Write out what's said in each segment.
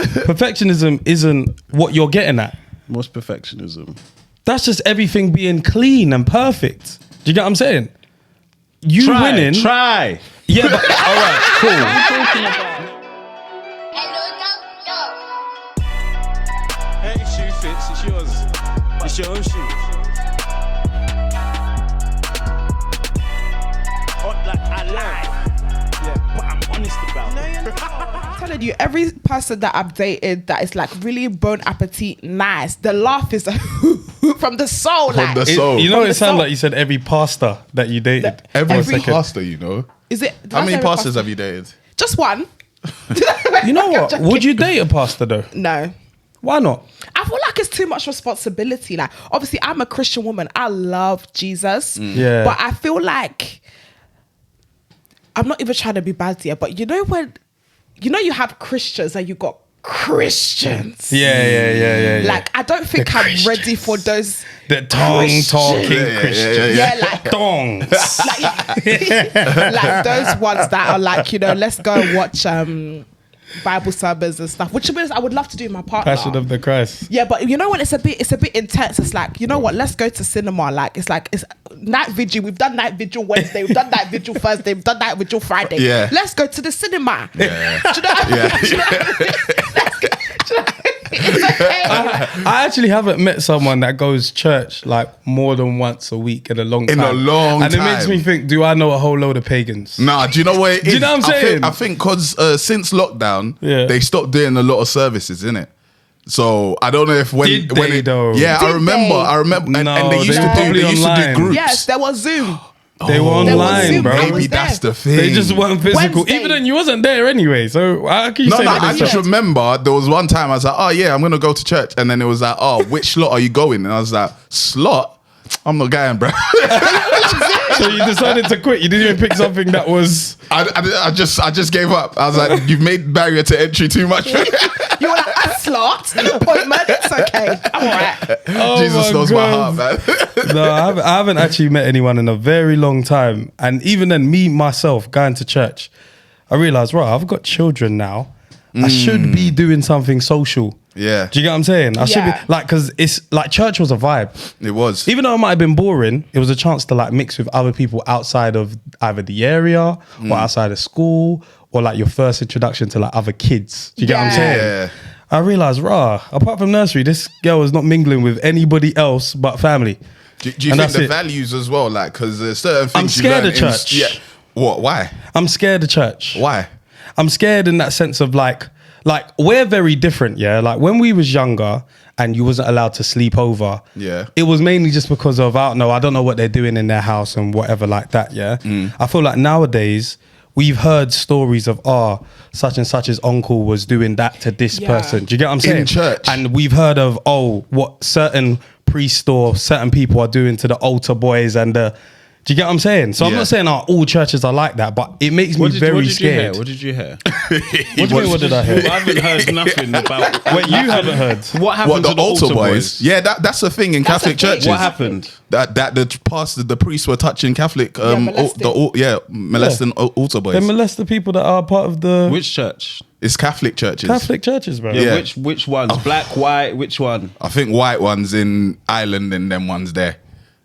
perfectionism isn't what you're getting at. What's perfectionism? That's just everything being clean and perfect. Do you get what I'm saying? You winning. Try. Yeah, but all right, cool. Hey, shoe fits. It's yours. It's your own shoe. Hot like I lie. Yeah, but I'm honest about it. I'm telling you, every person that I've dated that is like really bon appetit nice, the laugh is from the soul. From like, the soul. You know, it the sounded soul. like you said every pastor that you dated. Every second. pastor, you know. Is it? did How I many say pastors pastor? have you dated? Just one. You know I'm what? joking. Would you date a pastor though? No. Why not? I feel like it's too much responsibility. Like, obviously, I'm a Christian woman. I love Jesus. Yeah. But I feel like I'm not even trying to be bad here, but you know when you have Christians and you got Christians. Yeah. Like, I don't think I'm ready for those. The tongue talking Yeah. Christians. Yeah, like Tongues. like those ones that are like, let's go and watch Bible sermons and stuff. Which means I would love to do with my partner. Passion of the Christ. Yeah, but you know what? It's a bit intense. It's like, you know what? Let's go to cinema. Like it's night vigil. We've done night vigil Wednesday. We've done night vigil Thursday. We've done night vigil Friday. Yeah. Let's go to the cinema. Yeah. Do you know what I mean? Yeah. Do you know what I mean? Let's go- do you know what I mean? It's okay. I actually haven't met someone that goes church like more than once a week in a long time. In a long and it makes time. me think, do I know a whole load of pagans? Nah, do you know what it is? Do you know what I'm saying? I think because since lockdown, Yeah. they stopped doing a lot of services, innit? So I don't know if when Did when they it, though? yeah, Did I remember, No, and they used they to were do probably online. groups. Yes, there was Zoom. They were There was online, Zoom. bro. I Maybe was that's there. the thing. They just weren't physical. Wednesday. Even then, you wasn't there anyway. So how can you No, say that? I they just stopped? remember there was one time I was like, oh yeah, I'm gonna go to church, and then it was like, oh, which slot are you going? And I was like, slot? I'm not going, bro. So you decided to quit. You didn't even pick something that was. I just gave up. I was like, you've made barrier to entry too much. You were like, a slot, an appointment. It's okay. I'm all right. Oh Jesus my knows my God. heart, man. No, I haven't actually met anyone in a very long time. And even then, me, myself, going to church, I realised, right, I've got children now. I should be doing something social. Yeah. Do you get what I'm saying? I should be, Yeah. like, because it's, like, church was a vibe. It was. Even though it might have been boring, it was a chance to, like, mix with other people outside of either the area or outside of school or, like, your first introduction to, like, other kids. Do you get what I'm Yeah. saying? Yeah. I realised, apart from nursery, this girl is not mingling with anybody else but family. Do you And think that's the it. values as well? Like, because there's certain things I'm you scared learn of church. Yeah. What? Why? I'm scared of church. Why? I'm scared in that sense of like we're very different, yeah. Like when we was younger and you wasn't allowed to sleep over, Yeah. it was mainly just because of I don't know what they're doing in their house and whatever like that, yeah. I feel like nowadays we've heard stories of such and such's uncle was doing that to this Yeah. person. Do you get what I'm saying? In church. And we've heard of what certain priests or certain people are doing to the altar boys and the. Do you get what I'm saying? So I'm Yeah. not saying all churches are like that, but it makes me very scared. What did you hear? What do you mean? What did I hear? I haven't heard nothing about. Wait, you haven't heard? What happened What, to the altar boys? Yeah, that's the thing in That's Catholic the thing. churches. What happened? That the priests were touching Catholic, molesting. molesting altar boys. They molest the people that are part of the Which church? It's Catholic churches. Catholic churches, bro. Yeah. Which ones? Black, white. Which one? I think white ones in Ireland and them ones there.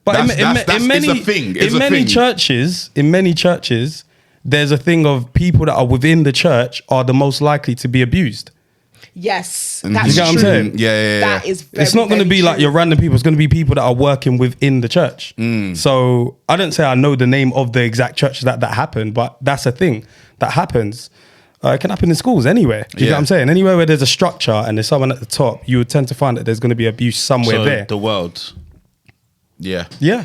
But That's in many, it's a thing. It's in a many thing. churches, there's a thing of people that are within the church are the most likely to be abused. Yes, You that's get what I'm true. saying? Yeah. That is very, It's not going to very be like true. your random people. It's going to be people that are working within the church. So I don't say I know the name of the exact church that happened, but that's a thing that happens. It can happen in schools anywhere. Do you get Yeah. what I'm saying? Anywhere where there's a structure and there's someone at the top, you would tend to find that there's going to be abuse somewhere So there. the world. Yeah. Yeah.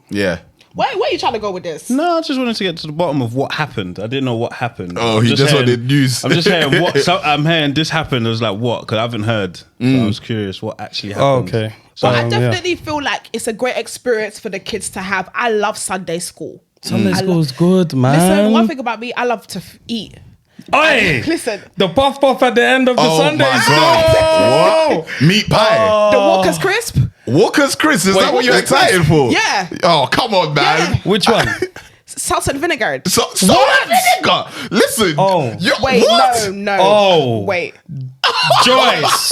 Yeah. Where are you trying to go with this? No, I just wanted to get to the bottom of what happened. I didn't know what happened. Oh, I'm he just wanted news. I'm just hearing what. So I'm hearing this happened. I was like, what? Because I haven't heard. So I was curious what actually happened. Okay. But I yeah. definitely feel like it's a great experience for the kids to have. I love Sunday school. Sunday I school's good, man. Listen, one thing about me, I love to eat. Oi! Listen, The puff at the end of the Oh Sunday my school. God. What? Meat pie. the Walker's Crisp. Walker's Chris, is that what you're Walker's excited for? Yeah. Oh, come on, man. Yeah. Which one? Salt and vinegar. So vinegar. Listen. Oh. you- Wait, what? no. Oh. Wait. Joyce.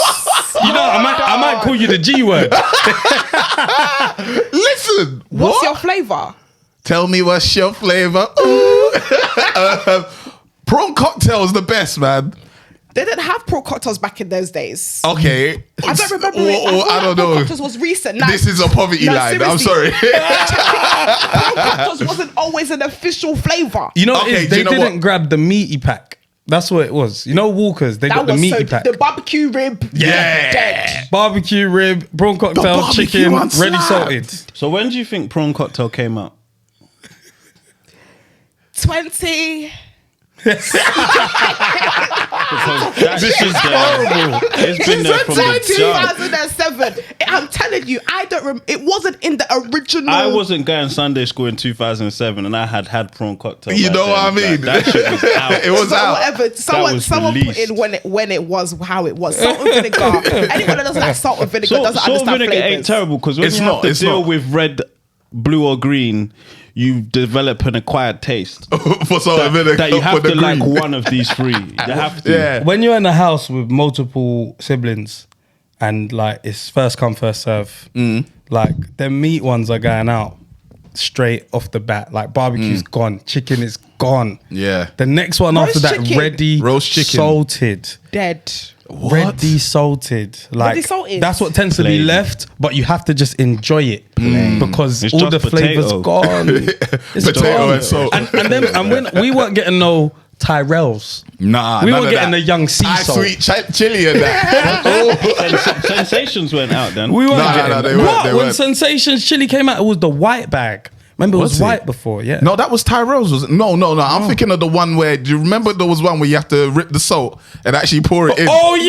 You know, I might call you the G word. Listen, What's what? your flavour? Tell me what's your flavor. Prawn cocktail is the best, man. They didn't have prawn cocktails back in those days. Okay. I don't remember Or- it. or- feel I don't prawn know. cocktails was recent. Like, This is a poverty No, line. I'm seriously. sorry. prawn cocktails wasn't always an official flavour. You know, what it Okay, is? do They you know didn't what? grab the meaty pack. That's what it was. You know, Walkers, they got That the was so meaty pack. the barbecue rib. Yeah. Dead. Barbecue rib, prawn cocktail, barbecue chicken, one ready slap. salted. So when do you think prawn cocktail came out? 20. Because this is horrible. It's been there from the jump. 2007. I'm telling you, I don't. It wasn't in the original. I wasn't going Sunday school in 2007, and I had prawn cocktail. You back know what I then. mean? That shit was out. It was So out. whatever. Someone put released. in when it was how it was. Salt and vinegar. Anyone that doesn't like salt and vinegar doesn't Salt and understand vinegar flavors. ain't terrible because when It's you not, have to it's deal not. with red, blue, or green, you develop an acquired taste For salt and vinegar. that you have for the to like green. one of these three. You have to. Yeah. When you're in a house with multiple siblings and like it's first come, first serve, like the meat ones are going out straight off the bat. Like barbecue's gone, chicken is gone. Yeah. The next one Roast after that, chicken. ready Roast chicken. salted. Dead. Ready salted. Like salted? that's what tends to be Plain. left, but you have to just enjoy it because It's all the just flavors potato. gone. It's Potato gone. and salt. And when we weren't getting no Tyrells. Nah, We none were of getting that. the young sea Ice salt. sweet chili and that. Sensations went out then. We weren't No, no, getting no, they what? weren't, they When weren't. Sensations chili came out, it was the white bag. Remember, it was Was it? white before, yeah. No, that was Tyrell's. Was it? No. I'm thinking of the one where. Do you remember there was one where you have to rip the salt and actually pour it in? Oh yeah!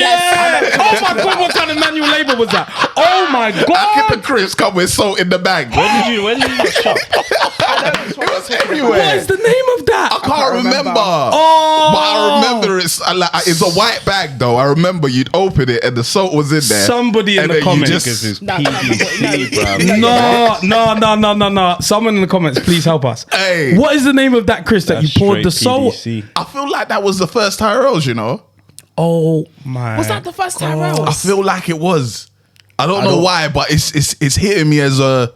Yes. Oh my god! What kind of manual labor was that? Oh my How can god! the crisps come with salt in the bag? When did you shop? It was everywhere. What is the name of that? I can't remember. Oh, But I remember it's a white bag though. I remember you'd open it and the salt was in there. Somebody in And the then you comments. just- Because it's No, PVC, no. bruv. No. Someone in the comments, please help us. Hey. What is the name of that Chris that That's you poured the straight salt? PVC. I feel like that was the first Tyrell's, you know? Oh my! Was that the first time I round? feel like it was. I don't know why, but it's hitting me as a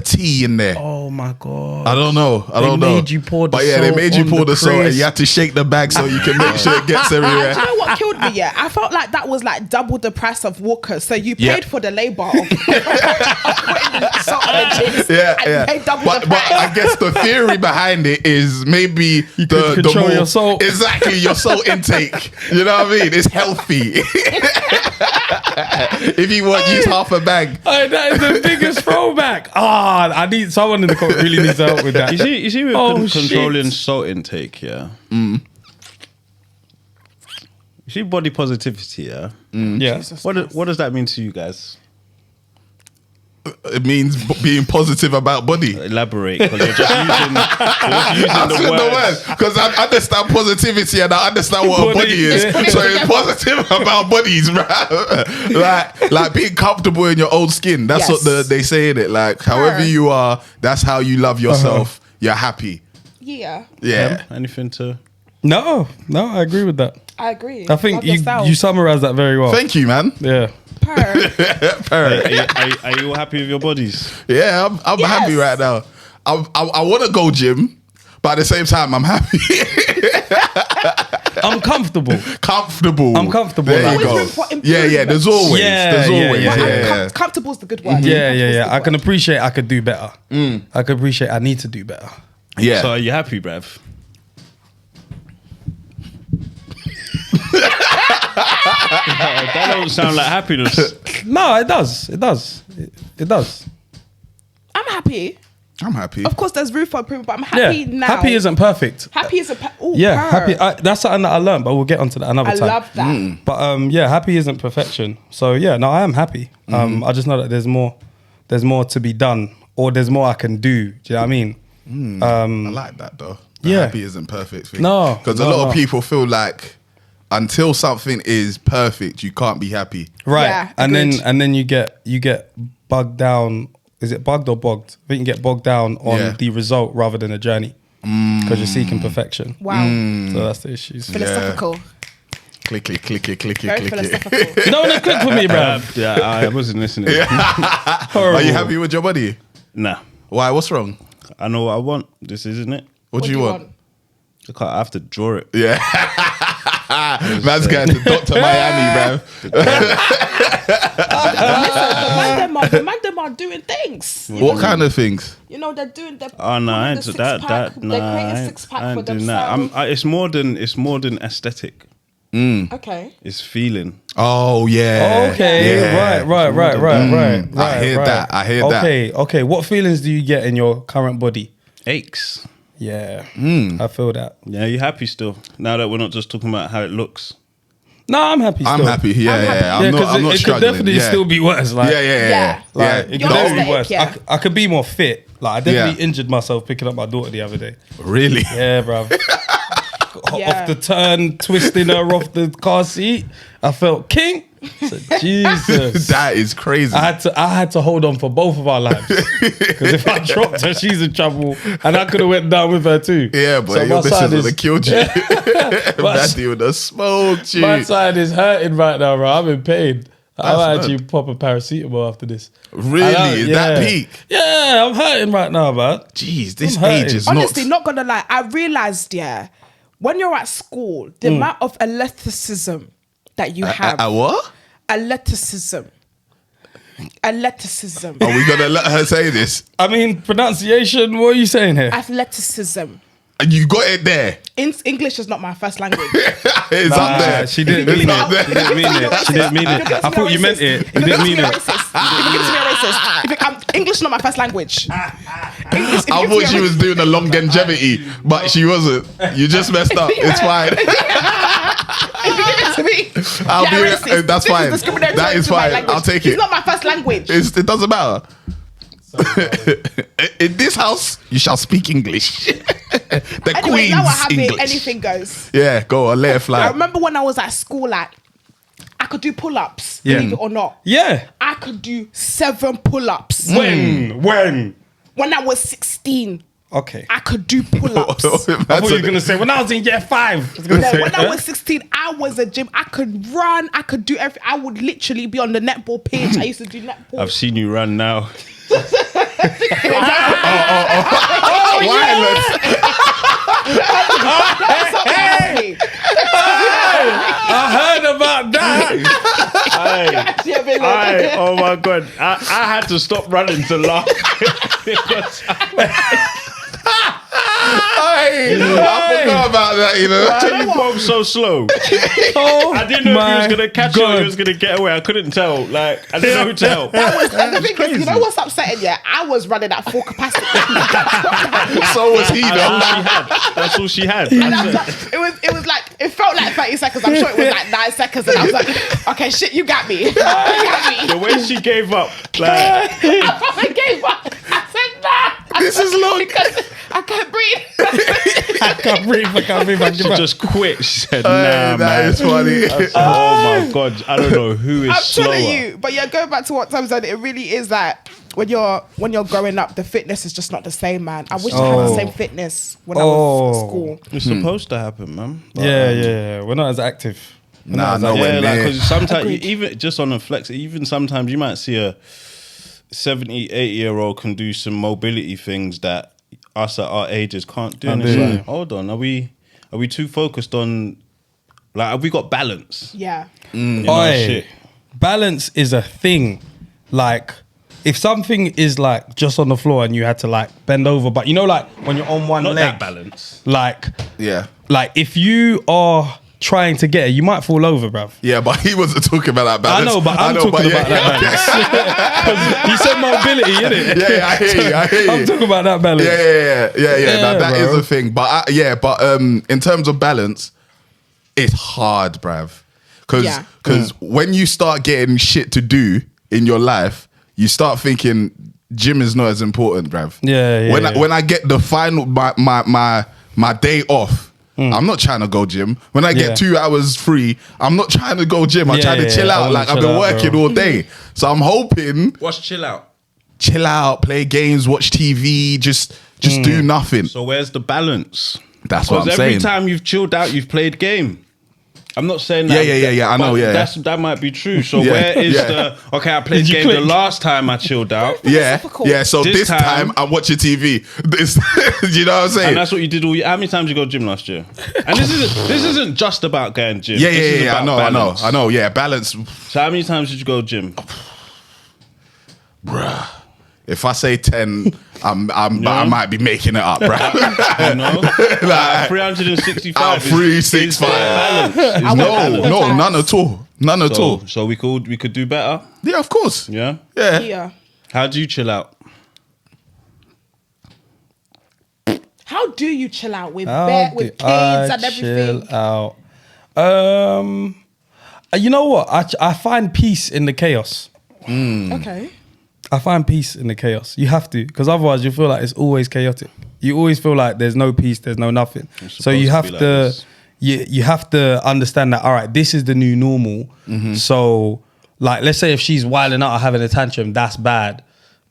tea in there. Oh my god! I don't know. I don't know. made you pour the But yeah, they salt made you on pour the the salt and crisp. you had to shake the bag so you can make sure it gets And everywhere. do you know what killed me? Yeah, I felt like that was like double the price of Walkers. So you paid Yeah. for the labor of putting the salt and the chips, Yeah, and you paid double but the but price. I guess the theory behind it is maybe You could control your salt. Exactly, your salt intake. You know what I mean? It's healthy. If you want, use half a bag. Hey, that is the biggest throwback. I need someone in the comment really needs help with that. You see with Oh, controlling shit. salt intake, yeah. You see body positivity, yeah. Yeah. What does that mean to you guys? It means being positive about body. Elaborate, because you're just using the words. Because I understand positivity and I understand what a Body, body is. yeah. So it's positive about bodies, right? like being comfortable in your own skin. That's Yes. what they say in it. Like however you are, that's how you love yourself. You're happy. Yeah, Yeah. Anything to? No, I agree with that. I agree. I think Love you yourself. summarized that very well. Thank you, man. Yeah. Purr. Are you all happy with your bodies? Yeah, I'm Yes. happy right now. I want to go gym, but at the same time, I'm happy. I'm comfortable. Comfortable. I'm comfortable. There Like- you go. Always room for Yeah. There's always. Yeah, there's yeah, always. yeah, Yeah. Comfortable is the good word. Yeah. Comfortable's the I good can word. appreciate I could do better. I could appreciate I need to do better. Yeah. So are you happy, bruv? That don't sound like happiness. No, it does. It does. It does. I'm happy. I'm happy. Of course, there's room for improvement, but I'm happy Yeah. now. Happy isn't perfect. Happy is a. Yeah, purr. happy. That's something that I learned, but we'll get onto that another I time. love that. But yeah, happy isn't perfection. So yeah, no, I am happy. I just know that there's more to be done, or there's more I can do. Do you know what I mean? I like that though. The Yeah. happy isn't perfect thing. No, because a no, lot no. of people feel like until something is perfect, you can't be happy. Right. Yeah, and agreed. then you get bogged down. Is it bugged or bogged? I think you get bogged down on Yeah. the result rather than the journey because you're seeking perfection. Wow. So that's the issues. Philosophical. Very philosophical. No, click for me, bro. Yeah, I wasn't listening. Are you happy with your body? Nah, Why? What's wrong? I know what I want. This isn't it. What do you want? I have to draw it. Yeah. Man's going to Dr. Miami, bro. The man them are doing things. What kind of things? You know, they're doing the. Oh no, I ain't the do that. six-pack. Nah, They create I a ain't- six pack I for ain't doing that. themselves. It's more than aesthetic. Okay. It's feeling. Oh, yeah. Okay, Yeah. right. I hear that. I hear that. Okay. What feelings do you get in your current body? Aches. Yeah, I feel that. Yeah, you happy still? Now that we're not just talking about how it looks. No, I'm happy. I'm still. happy. Yeah. Yeah, I'm because not it could struggling. definitely yeah. still be worse. Like, Yeah. like it Your could definitely aesthetic, be worse. yeah. I could be more fit. Like I definitely Yeah. injured myself picking up my daughter the other day. Really? Yeah, bro. Yeah. Off the turn, twisting her off the car seat. I felt king. I said, Jesus. That is crazy. I had to hold on for both of our lives because if I dropped her, she's in trouble, and I could have went down with her too. Yeah, but So your my missus side would is- have killed you. That dude would have smoked you. My side is hurting right now, bro. I'm in pain. I might That's actually pop a paracetamol after this. Really? I know, Is that yeah. peak? Yeah, I'm hurting right now, man. Jeez, this I'm hurting. age is Honestly, not. not gonna lie, I realized, when you're at school, the amount of athleticism that you have. What? Athleticism. Athleticism. Are we gonna let her say this? I mean, pronunciation. What are you saying here? Athleticism. And you got it there. English is not my first language. It's up there. She didn't It's mean up it. there. She didn't mean it. She didn't mean it. I thought you meant it. You didn't mean it. English not my first language. English, I thought she was doing a long longevity, but she wasn't. You just messed up. It's fine. I'll be. That's fine. That is fine. I'll take It's it. not my first language. It doesn't matter. In this house, you shall speak English. The Anyway, now I Queen's have it. English. Anything goes. Yeah, go on, let it I fly. remember when I was at school, like I could do pull-ups, Yeah. believe it or not. Yeah. I could do 7 pull-ups. When? When I was 16, Okay. I could do pull-ups. I thought you were gonna say when I was in year 5. I was gonna No, say, when I was 16, I was a gym. I could run. I could do everything. I would literally be on the netball pitch. I used to do netball. I've seen you run now. I heard about that. Oh my god! I had to stop running to laugh because I forgot about that, you know. you both so slow. Oh, I didn't know if he was my gonna catch you or he God. was gonna get away. I couldn't tell. Like I didn't know who to help. And the thing is, you know what's upsetting? Yeah, I was running at full capacity. So was he, though. That's all she had. That's it. It was like it felt like 30 seconds. I'm sure it was like 9 seconds, and I was like, okay, shit, you got me. You got The me. way she gave up, like I fucking gave up. I said nah. This is long. Because I can't breathe. I can't breathe. I she give up. just quit. She said, That "Nah, man." is funny. Oh my god! I don't know who is I'm slower. telling you, but yeah, going back to what Tom said, it really is that when you're growing up, the fitness is just not the same, man. I wish I had the same fitness when I was at school. It's supposed to happen, man. But, Yeah. We're not as active. Nah, no. nowhere Yeah, like near. because sometimes Agreed. even just on a flex, even sometimes you might see a 70, 80-year-old can do some mobility things that us at our ages can't do. And it's do. like, hold on, are we too focused on like have we got balance? Yeah. You know, Oi, shit. balance is a thing. Like, if something is like just on the floor and you had to like bend over, but you know, like when you're on one Not leg, that balance. like Yeah. if you are trying to get it, you might fall over, bruv. Yeah, but he wasn't talking about that I balance. know, but I'm talking about that balance. You said mobility, innit? Yeah, I hear you. I hear you. I'm talking about that balance. Yeah. Yeah, That is bro. a thing. But in terms of balance, it's hard, bruv. Yeah. Because when you start getting shit to do in your life, you start thinking gym is not as important, bruv. Yeah. When I get the final my day off, I'm not trying to go gym. When I get Yeah. 2 hours free, I'm not trying to go gym. I'm Yeah, trying to yeah, chill I out. wanna Like I've chill been out, working bro. all day, so I'm hoping What's chill out? chill out, play games, watch TV, just do nothing. So where's the balance? That's what I'm Because every saying. time you've chilled out, you've played game. I'm not saying that. Yeah. I know. but Yeah. that might be true. So Yeah, where is yeah. the okay? I played Did you game the click? last time I chilled out, Yeah. difficult. Yeah. So This this time time- I'm watching TV. This, you know what I'm saying? and that's what you did all year. How many times you go gym last year? And this isn't just about going gym. Yeah. This is I about know. balance. Yeah. Balance. So how many times did you go gym? Bruh. If I say 10, I Yeah. might be making it up, bruh. You know, Like, 365. out is- 365. is there balance? Is I there went balance? No, none at all. None at all. So we could do better. Yeah, of course. Yeah. Yeah. Yeah. How do you chill out? How do you chill out with How with do kids I and everything? chill out? You know what? I find peace in the chaos. Okay. I find peace in the chaos. You have to, because otherwise you feel like it's always chaotic. You always feel like there's no peace, there's no nothing. So you supposed to have be like to, this. you have to understand that. All right, this is the new normal. So, like, let's say if she's wilding out or having a tantrum, that's bad.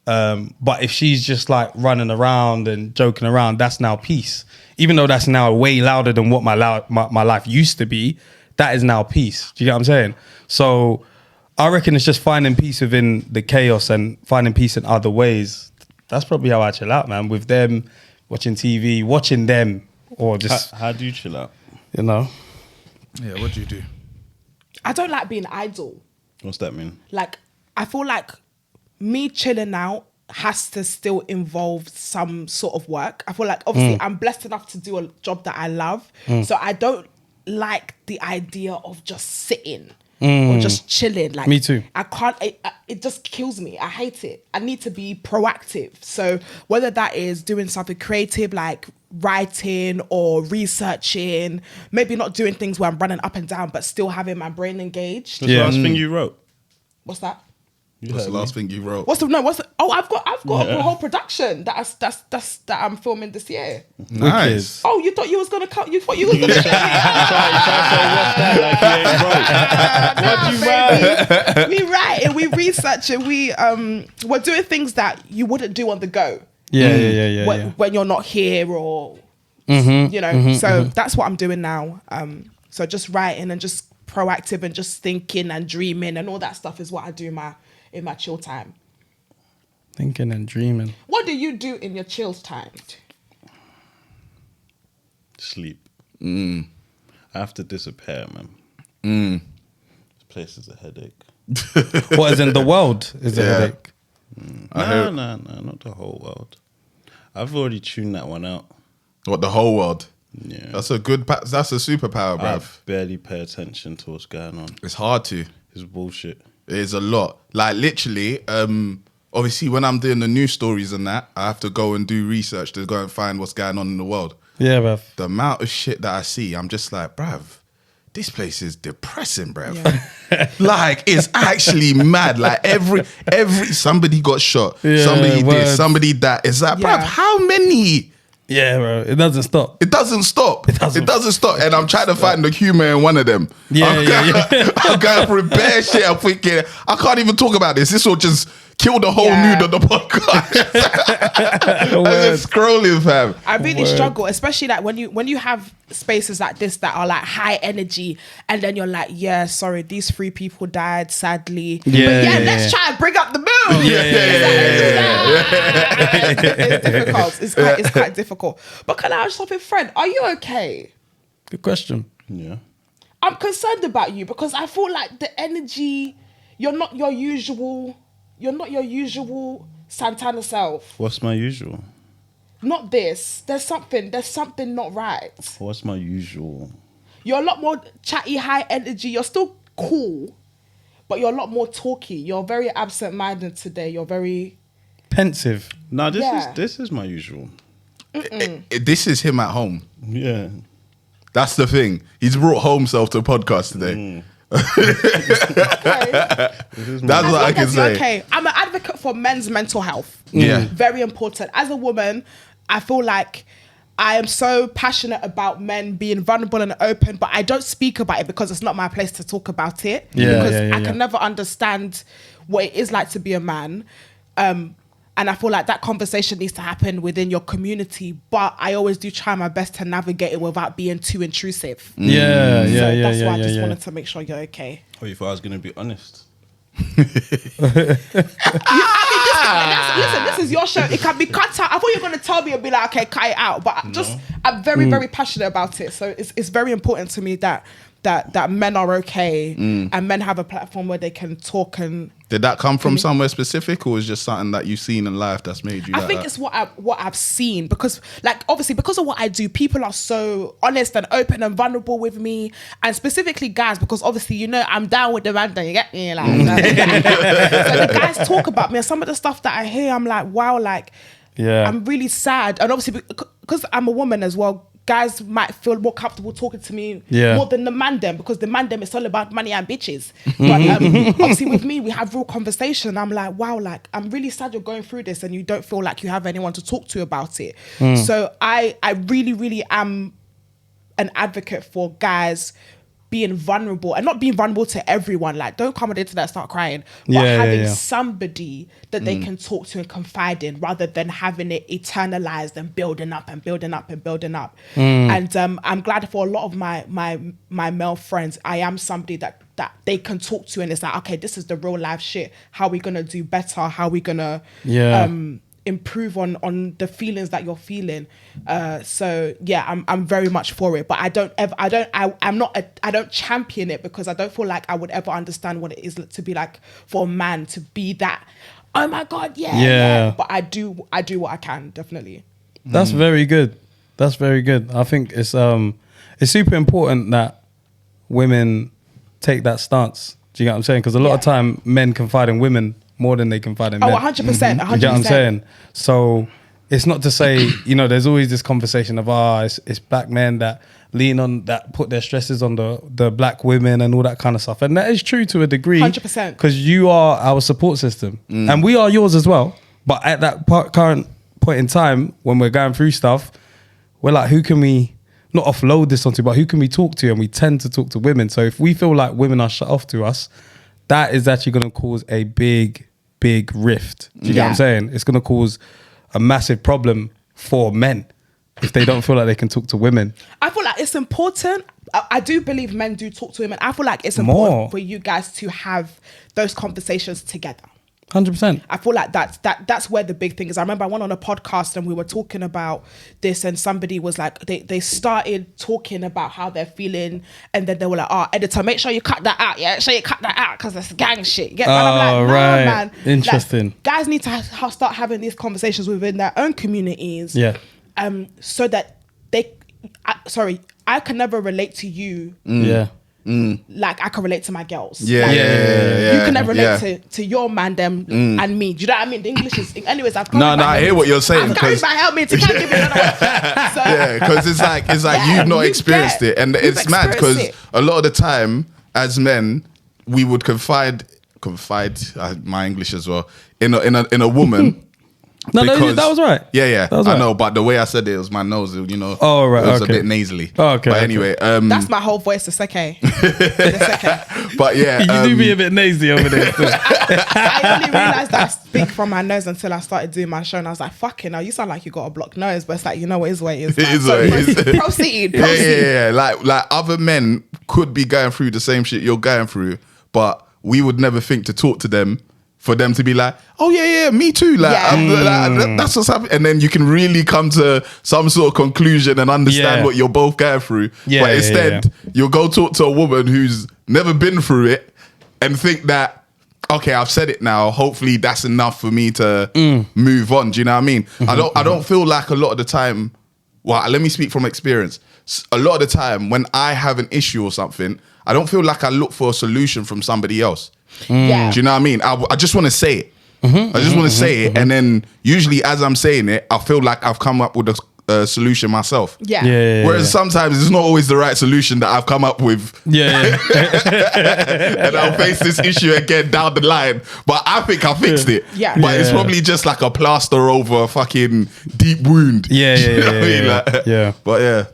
But if she's just like running around and joking around, that's now peace. Even though that's now way louder than what my life used to be, that is now peace. Do you get what I'm saying? So I reckon it's just finding peace within the chaos and finding peace in other ways. That's probably how I chill out, man. With them, watching TV, watching them, or just, How do you chill out? you know. Yeah, what do you do? I don't like being idle. What's that mean? Like, I feel like me chilling out has to still involve some sort of work. I feel like obviously I'm blessed enough to do a job that I love. So I don't like the idea of just sitting or just chilling. Like, Me too. I can't, it just kills me. I hate it. I need to be proactive. So whether that is doing something creative like writing or researching, maybe not doing things where I'm running up and down, but still having my brain engaged. What's the last thing you wrote? What's that? What's the last thing you wrote? I've got a whole production that I'm filming this year. Nice. Oh, you thought you was gonna cut? You thought you was gonna? What's that? Like you ain't wrote. What you write? We write and we research and we're doing things that you wouldn't do on the go. Yeah. When you're not here or you know. So that's what I'm doing now. So just writing and just proactive and just thinking and dreaming and all that stuff is what I do in my chill time. Thinking and dreaming. What do you do in your chill time? Sleep. I have to disappear, man. This place is a headache. What is in the world is a Yeah. headache. No, not the whole world. I've already tuned that one out. What, the whole world? Yeah. That's a superpower, bruv. I barely pay attention to what's going on. It's hard to. It's bullshit. It is a lot. Like literally, obviously when I'm doing the news stories and that, I have to go and do research to go and find what's going on in the world. Yeah, bruv. The amount of shit that I see, I'm just like, bruv, this place is depressing, bruv. Like, it's actually mad. Like every somebody got shot, Yeah, somebody words. this, somebody that. It's like, Yeah. bruv, how many? Yeah, bro. It doesn't stop. It doesn't stop. It doesn't doesn't stop. And I'm trying to find the humor in one of them. Yeah, I'm going through bare shit. I'm thinking, I can't even talk about this. This will just kill the whole Yeah. mood of the podcast. I'm just scrolling, fam. I really Word. struggle, especially like when you have spaces like this that are like high energy, and then you're like, yeah, sorry, these 3 people died sadly. Yeah, but yeah, let's yeah. try and bring up the mood. It's difficult. It's quite difficult. But can I ask something, friend? Are you okay? Good question. Yeah. I'm concerned about you because I feel like the energy. You're not your usual Santana self. What's my usual? Not this. There's something not right. What's my usual? You're a lot more chatty, high energy. You're still cool, but you're a lot more talky. You're very absent-minded today. You're very... Pensive. No, Yeah. this is my usual. This is him at home. Yeah. That's the thing. He's brought home self to a podcast today. Okay. That's what I can say. Okay, I'm an advocate for men's mental health. Yeah. Very important. As a woman, I feel like I am so passionate about men being vulnerable and open, but I don't speak about it because it's not my place to talk about it. Yeah, because yeah, I can never understand what it is like to be a man. And And I feel like that conversation needs to happen within your community, but I always do try my best to navigate it without being too intrusive. Yeah, So yeah, yeah, that's yeah, why I yeah, just yeah. wanted to make sure you're okay. Oh, you thought I was going to be honest? Listen, this is your show. It can be cut out. I thought you were going to tell me and be like, okay, cut it out. But I'm very, very passionate about it. So it's very important to me that men are okay and men have a platform where they can talk. And Did that come from somewhere specific, or was just something that you've seen in life that's made you? I think it's what I've seen, because like obviously because of what I do, people are so honest and open and vulnerable with me, and specifically guys, because obviously, you know, I'm down with the man, you get me, like so the guys talk about me, and some of the stuff that I hear, I'm like, wow, like I'm really sad. And obviously because I'm a woman as well, guys might feel more comfortable talking to me more than the man them, because the man them is all about money and bitches. But obviously with me, we have real conversation. I'm like, wow, like I'm really sad you're going through this and you don't feel like you have anyone to talk to about it. So I really, really am an advocate for guys being vulnerable, and not being vulnerable to everyone. Like, don't come on the internet and start crying, but having somebody that they can talk to and confide in, rather than having it eternalized and building up and building up and building up. And I'm glad for a lot of my male friends, I am somebody that they can talk to, and it's like, okay, this is the real life shit. How are we gonna do better? How are we gonna improve on the feelings that you're feeling? So yeah, I'm very much for it, but I don't champion it, because I don't feel like I would ever understand what it is to be like for a man to be that, oh my god, but I do what I can, definitely. That's very good. That's very good. I think it's super important that women take that stance. Do you get what I'm saying? Because a lot of time men confide in women more than they confide in men. 100%. 100%. You get what I'm saying? So it's not to say, you know, there's always this conversation of, it's black men that lean on, that put their stresses on the black women and all that kind of stuff. And that is true to a degree. 100%. Because you are our support system. And we are yours as well. But at that current point in time, when we're going through stuff, we're like, who can we not offload this onto, but who can we talk to? And we tend to talk to women. So if we feel like women are shut off to us, that is actually going to cause a big rift. Do you get what I'm saying? It's going to cause a massive problem for men if they don't feel like they can talk to women. I feel like it's important. I do believe men do talk to women. I feel like it's important for you guys to have those conversations together. 100%. I feel like that's where the big thing is. I remember I went on a podcast and we were talking about this, and somebody was like, they started talking about how they're feeling, and then they were like, editor, make sure you cut that out. Yeah, make sure you cut that out, because it's gang shit. You get that? I'm like, nah, man. Interesting. Like, guys need to start having these conversations within their own communities. Yeah. So that I can never relate to you. Yeah. Like I can relate to my girls. Yeah, like, yeah. You can never relate to your man, them, and me. Do you know what I mean? The English is. Anyways, I've come. No, I hear what you're saying. I'm coming by help me to can't give me another one. So, yeah, because it's like you've not experienced it, and it's mad because a lot of the time as men we would confide my English as well in a woman. No, that was right. Yeah, was right. I know, but the way I said it was my nose, you know. Oh, right, it was okay. a bit nasally. Oh, okay. But anyway, that's my whole voice. It's okay. It's okay. But yeah, you do be a bit nasty over there. I only realized that I speak from my nose until I started doing my show, and I was like, "Fucking hell, you sound like you got a blocked nose." But it's like, you know what, it is what it is. It is what it is. Proceed. Yeah. Like other men could be going through the same shit you're going through, but we would never think to talk to them. For them to be like, oh yeah, me too. Like, that's what's happening. And then you can really come to some sort of conclusion and understand what you're both going through. Yeah, but instead, you'll go talk to a woman who's never been through it and think that, okay, I've said it now. Hopefully that's enough for me to move on. Do you know what I mean? I don't feel like a lot of the time, well, let me speak from experience. A lot of the time when I have an issue or something, I don't feel like I look for a solution from somebody else. Yeah. Do you know what I mean? I just want to say it. I just want to say it. And then usually as I'm saying it, I feel like I've come up with a solution myself. Yeah. Whereas sometimes it's not always the right solution that I've come up with. Yeah. And I'll face this issue again down the line. But I think I fixed it. Yeah. But it's probably just like a plaster over a fucking deep wound. Yeah. You know what I mean? Like, Yeah. But yeah.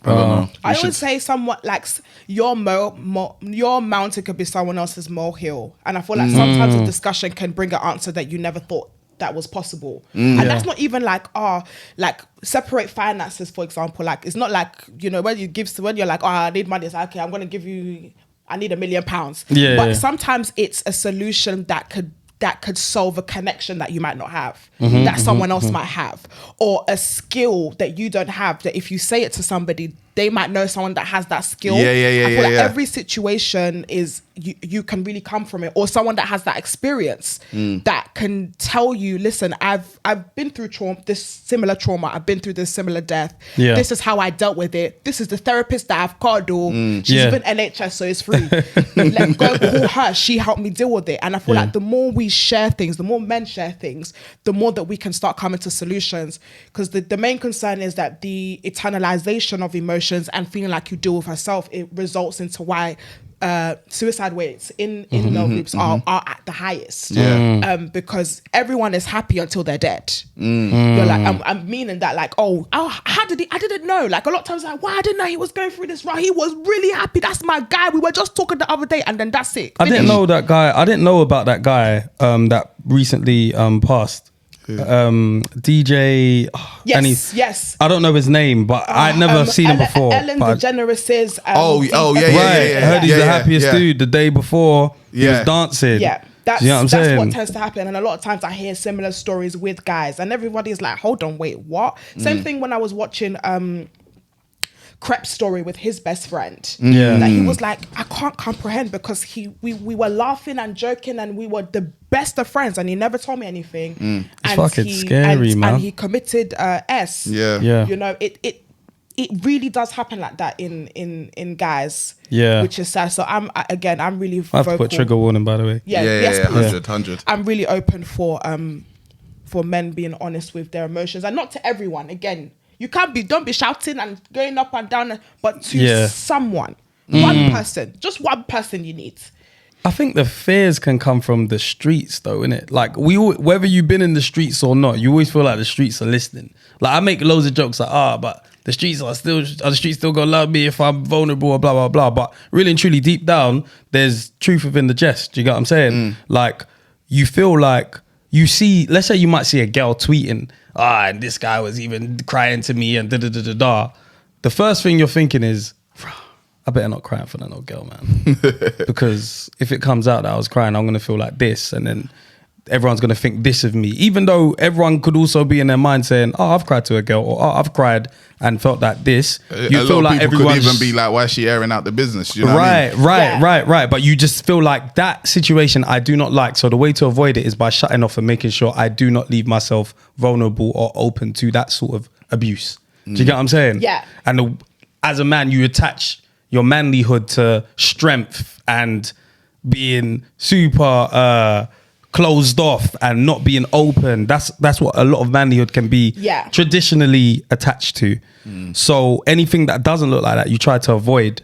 I don't know. I would say somewhat like your mountain could be someone else's molehill, and I feel like sometimes a discussion can bring an answer that you never thought that was possible. And that's not even like, like separate finances, for example. Like, it's not like, you know, when you're like, I need money, it's like, okay, I'm going to give you, I need £1 million. Yeah, but yeah. sometimes it's a solution that could solve a connection that you might not have, that someone else might have, or a skill that you don't have, that if you say it to somebody, they might know someone that has that skill. I feel like every situation is, you can really come from it, or someone that has that experience that can tell you, listen, I've been through this similar trauma, I've been through this similar death. Yeah. This is how I dealt with it. This is the therapist that I've called. She's even NHS, so it's free. Let go call her. She helped me deal with it. And I feel like the more we share things, the more men share things, the more that we can start coming to solutions. Because the main concern is that the eternalization of emotions and feeling like you deal with herself, it results into why suicide rates in male groups are at the highest. Because everyone is happy until they're dead. You're like, I'm meaning that, like, how did he? I didn't know. Like, a lot of times, like, I didn't know he was going through this. Right, he was really happy. That's my guy. We were just talking the other day, and then that's it. I didn't know that guy. I didn't know about that guy that recently passed. DJ. Yes. I don't know his name, but I'd never seen him before. Ellen but DeGeneres' I heard he's the happiest dude. The day before he was dancing. Yeah. That's, you know what I'm saying? What tends to happen. And a lot of times I hear similar stories with guys, and everybody's like, hold on, wait, what? Same thing when I was watching Crep's story with his best friend. That he was like, I can't comprehend, because we were laughing and joking and we were the best of friends, and he never told me anything. It's fucking scary, man. And he committed S. Yeah. You know, it really does happen like that in guys. Yeah. Which is sad. So I'm really I have to put trigger warning, by the way. Yes, please. 100. I'm really open for men being honest with their emotions, and not to everyone. Again, you don't be shouting and going up and down, but to someone, one person, just one person you need. I think the fears can come from the streets, though, innit? Like, whether you've been in the streets or not, you always feel like the streets are listening. Like, I make loads of jokes like, but the streets are the streets still gonna love me if I'm vulnerable or blah, blah, blah. But really and truly, deep down, there's truth within the jest. Do you get what I'm saying? Like, you feel like you see, let's say you might see a girl tweeting, and this guy was even crying to me and da-da-da-da-da. The first thing you're thinking is, I better not cry for that no girl, man. Because if it comes out that I was crying, I'm going to feel like this. And then everyone's going to think this of me. Even though everyone could also be in their mind saying, I've cried to a girl, or I've cried and felt like this. You a feel lot like of people could everyone's... even be like, why is she airing out the business? You know what I mean? Right. But you just feel like that situation I do not like. So the way to avoid it is by shutting off and making sure I do not leave myself vulnerable or open to that sort of abuse. Do you get what I'm saying? Yeah. And as a man, you attach your manlyhood to strength and being super closed off and not being open. That's what a lot of manlyhood can be traditionally attached to. So anything that doesn't look like that, you try to avoid.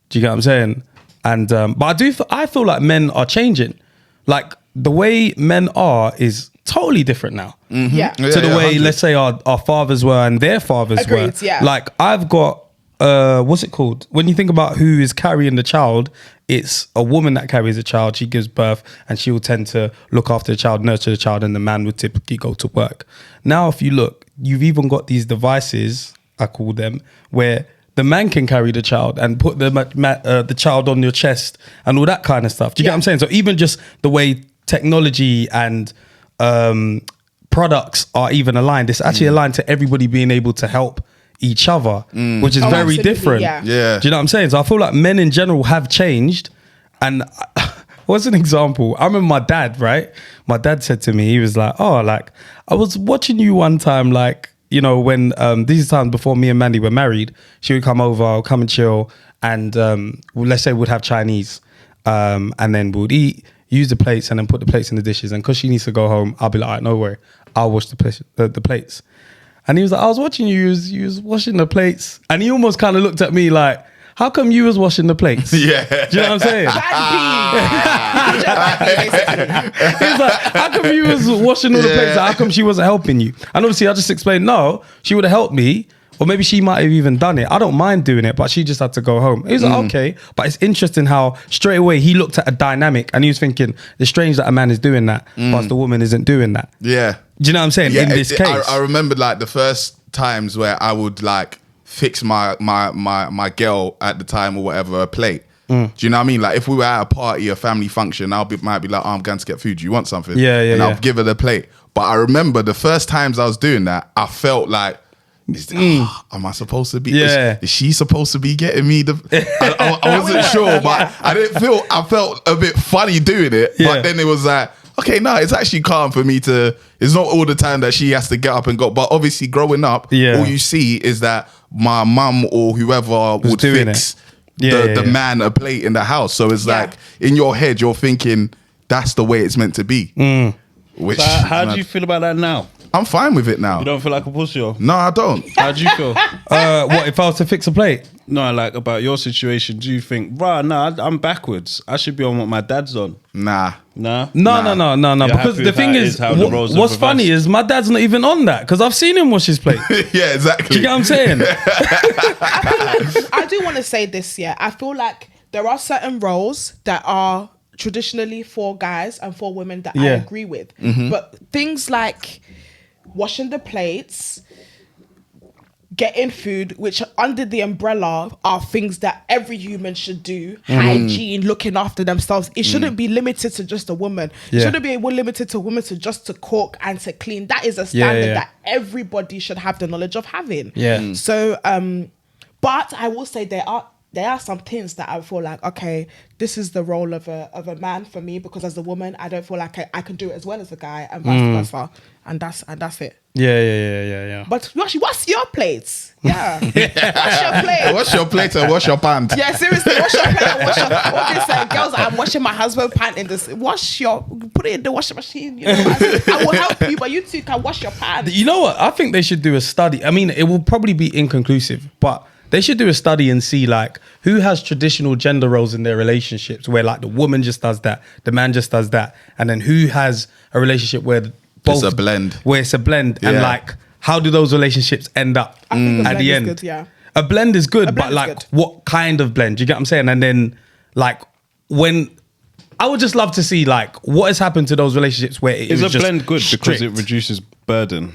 Do you get what I'm saying? And but I feel like men are changing. Like, the way men are is totally different now. To the way, 100. let's say, our fathers were and their fathers were. Agreed, yeah. Like, I've got what's it called? When you think about who is carrying the child, it's a woman that carries a child. She gives birth and she will tend to look after the child, nurture the child, and the man would typically go to work. Now, if you look, you've even got these devices, I call them, where the man can carry the child and put the child on your chest and all that kind of stuff. Do you get what I'm saying? So even just the way technology and products are even aligned, it's actually aligned to everybody being able to help each other, which is very absolutely, different. yeah. Do you know what I'm saying? So I feel like men in general have changed. And what's an example? I remember my dad, right? My dad said to me, he was like, I was watching you one time, like, you know, when these times before me and Mandy were married, she would come over, I'll come and chill, and let's say we'd have Chinese, and then we'd eat, use the plates, and then put the plates in the dishes. And because she needs to go home, I'll be like, all right, no worry, I'll wash the plates. And he was like, I was watching you was washing the plates. And he almost kind of looked at me like, how come you was washing the plates? Yeah. Do you know what I'm saying? He was like, how come you was washing all the plates? How come she wasn't helping you? And obviously I just explained, no, she would have helped me, or maybe she might have even done it. I don't mind doing it, but she just had to go home. He was like, okay. But it's interesting how straight away he looked at a dynamic and he was thinking, it's strange that a man is doing that, but the woman isn't doing that. Yeah. Do you know what I'm saying? In this case. I remember like the first times where I would like fix my girl at the time or whatever a plate. Do you know what I mean? Like if we were at a party, a family function, might be like, oh, I'm going to get food. Do you want something? Yeah, yeah, and yeah. I'll give her the plate. But I remember the first times I was doing that, I felt like, am I supposed to be? Yeah. Is she supposed to be getting me the? I wasn't sure, but I didn't feel. I felt a bit funny doing it. Yeah. But then it was like, okay, no, it's actually calm for me to. It's not all the time that she has to get up and go. But obviously, growing up, Yeah. all you see is that my mum or whoever would doing fix it. the man a plate in the house. So it's like in your head, you're thinking that's the way it's meant to be. Which So how do you feel about that now? I'm fine with it now. You don't feel like a pussy? Or No, I don't. how do you feel? What if I was to fix a plate? No, like about your situation. Do you think, nah, I'm backwards. I should be on what my dad's on. Nah. Nah. No. You're Because happy the with thing how it is, how the roles are what's funny reversed? is my dad's not even on that because I've seen him wash his plate. Do Yeah, exactly. you get what I'm saying? I do want to say this, yeah. I feel like there are certain roles that are traditionally for guys and for women that I Yeah. agree with. But things like washing the plates, getting food, which under the umbrella are things that every human should do, hygiene, looking after themselves. It shouldn't be limited to just a woman. It Yeah. shouldn't be limited to women to just to cook and to clean. That is a standard yeah. that everybody should have the knowledge of having. Yeah. So, but I will say there are some things that I feel like, okay, this is the role of a man for me, because as a woman, I don't feel like I can do it as well as a guy, and vice versa, and that's it. Yeah. But what's your plates? Yeah, what's your plate? Wash your plate and wash your pants. Yeah, seriously, wash your plate. What they say, girls, I'm washing my husband's pant in this. Put it in the washing machine. You know, I will help you, but you two can wash your pants. You know what? I think they should do a study. I mean, it will probably be inconclusive, but they should do a study and see like who has traditional gender roles in their relationships where like the woman just does that, the man just does that, and then who has a relationship where both a blend. where it's a blend, and Yeah. like how do those relationships end up I think a at blend the is end? good, yeah. A blend is good, A but blend is like good. what kind of blend? Do you get what I'm saying? And then like when I would just love to see like what has happened to those relationships where it Is was a just blend good because strict. it reduces burden?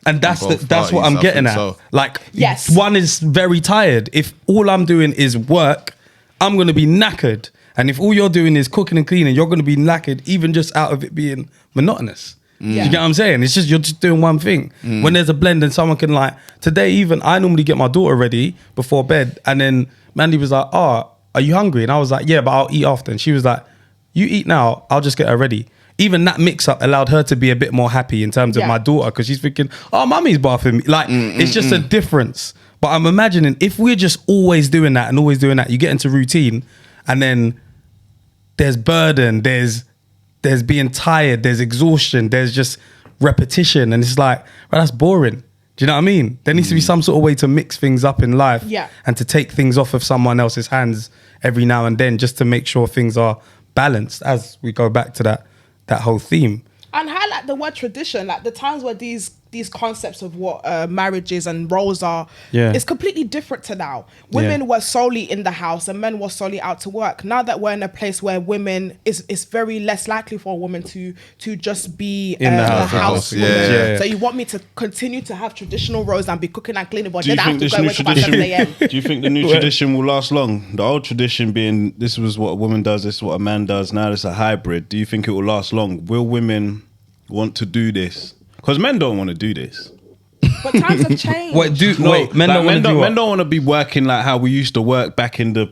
And that's both that's what parties, I'm I getting think at. so. Like, Yes. one is very tired. If all I'm doing is work, I'm going to be knackered. And if all you're doing is cooking and cleaning, you're going to be knackered, even just out of it being monotonous. Do Yeah. you get what I'm saying? It's just you're just doing one thing. When there's a blend and someone can like today, even I normally get my daughter ready before bed, and then Mandy was like, "Oh, are you hungry?" And I was like, "Yeah, but I'll eat after." And she was like, "You eat now. I'll just get her ready." Even that mix-up allowed her to be a bit more happy in terms of Yeah. my daughter, because she's thinking, "Oh, mummy's bathing me." Like it's just a difference. But I'm imagining if we're just always doing that and always doing that, you get into routine, and then there's burden, there's being tired, there's exhaustion, there's just repetition, and it's like, well, that's boring. Do you know what I mean? There needs to be some sort of way to mix things up in life, Yeah. and to take things off of someone else's hands every now and then, just to make sure things are balanced. As we go back to that whole theme. And highlight the word tradition, like the times where these concepts of what marriages and roles are, Yeah. it's completely different to now. Women were solely in the house and men were solely out to work. Now that we're in a place where women, it's very less likely for a woman to just be In the a house, house yeah. woman. Yeah. So you want me to continue to have traditional roles and be cooking and cleaning, but Do you then I have think to this go new wake up at 7 a.m. tradition? Do you think the new tradition will last long? The old tradition being this was what a woman does, this is what a man does. Now it's a hybrid. Do you think it will last long? Will women want to do this? Because men don't want to do this. But times have changed. Men don't want to do what? men don't want to be working like how we used to work back in the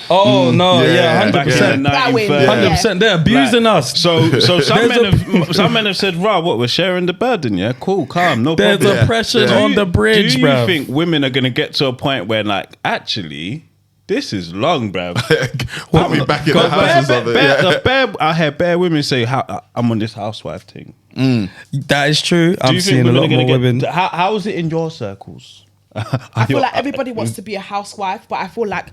Oh no, Yeah. back in 100%. the That way, 1930s. yeah. 100%. They're abusing Like, us. So some There's men have said, "Right, what we're sharing the burden, yeah, cool, calm, no There's problem." oppression Yeah. on the bridge, Do you bruv. think women are gonna get to a point where, like, actually, this is long, bruv? Put me back in the house or something. Yeah. I heard bare women say, "I'm on this housewife thing." That is true. Do I'm you seeing think a women lot are gonna more women. How is it in your circles? I feel like everybody wants to be a housewife, but I feel like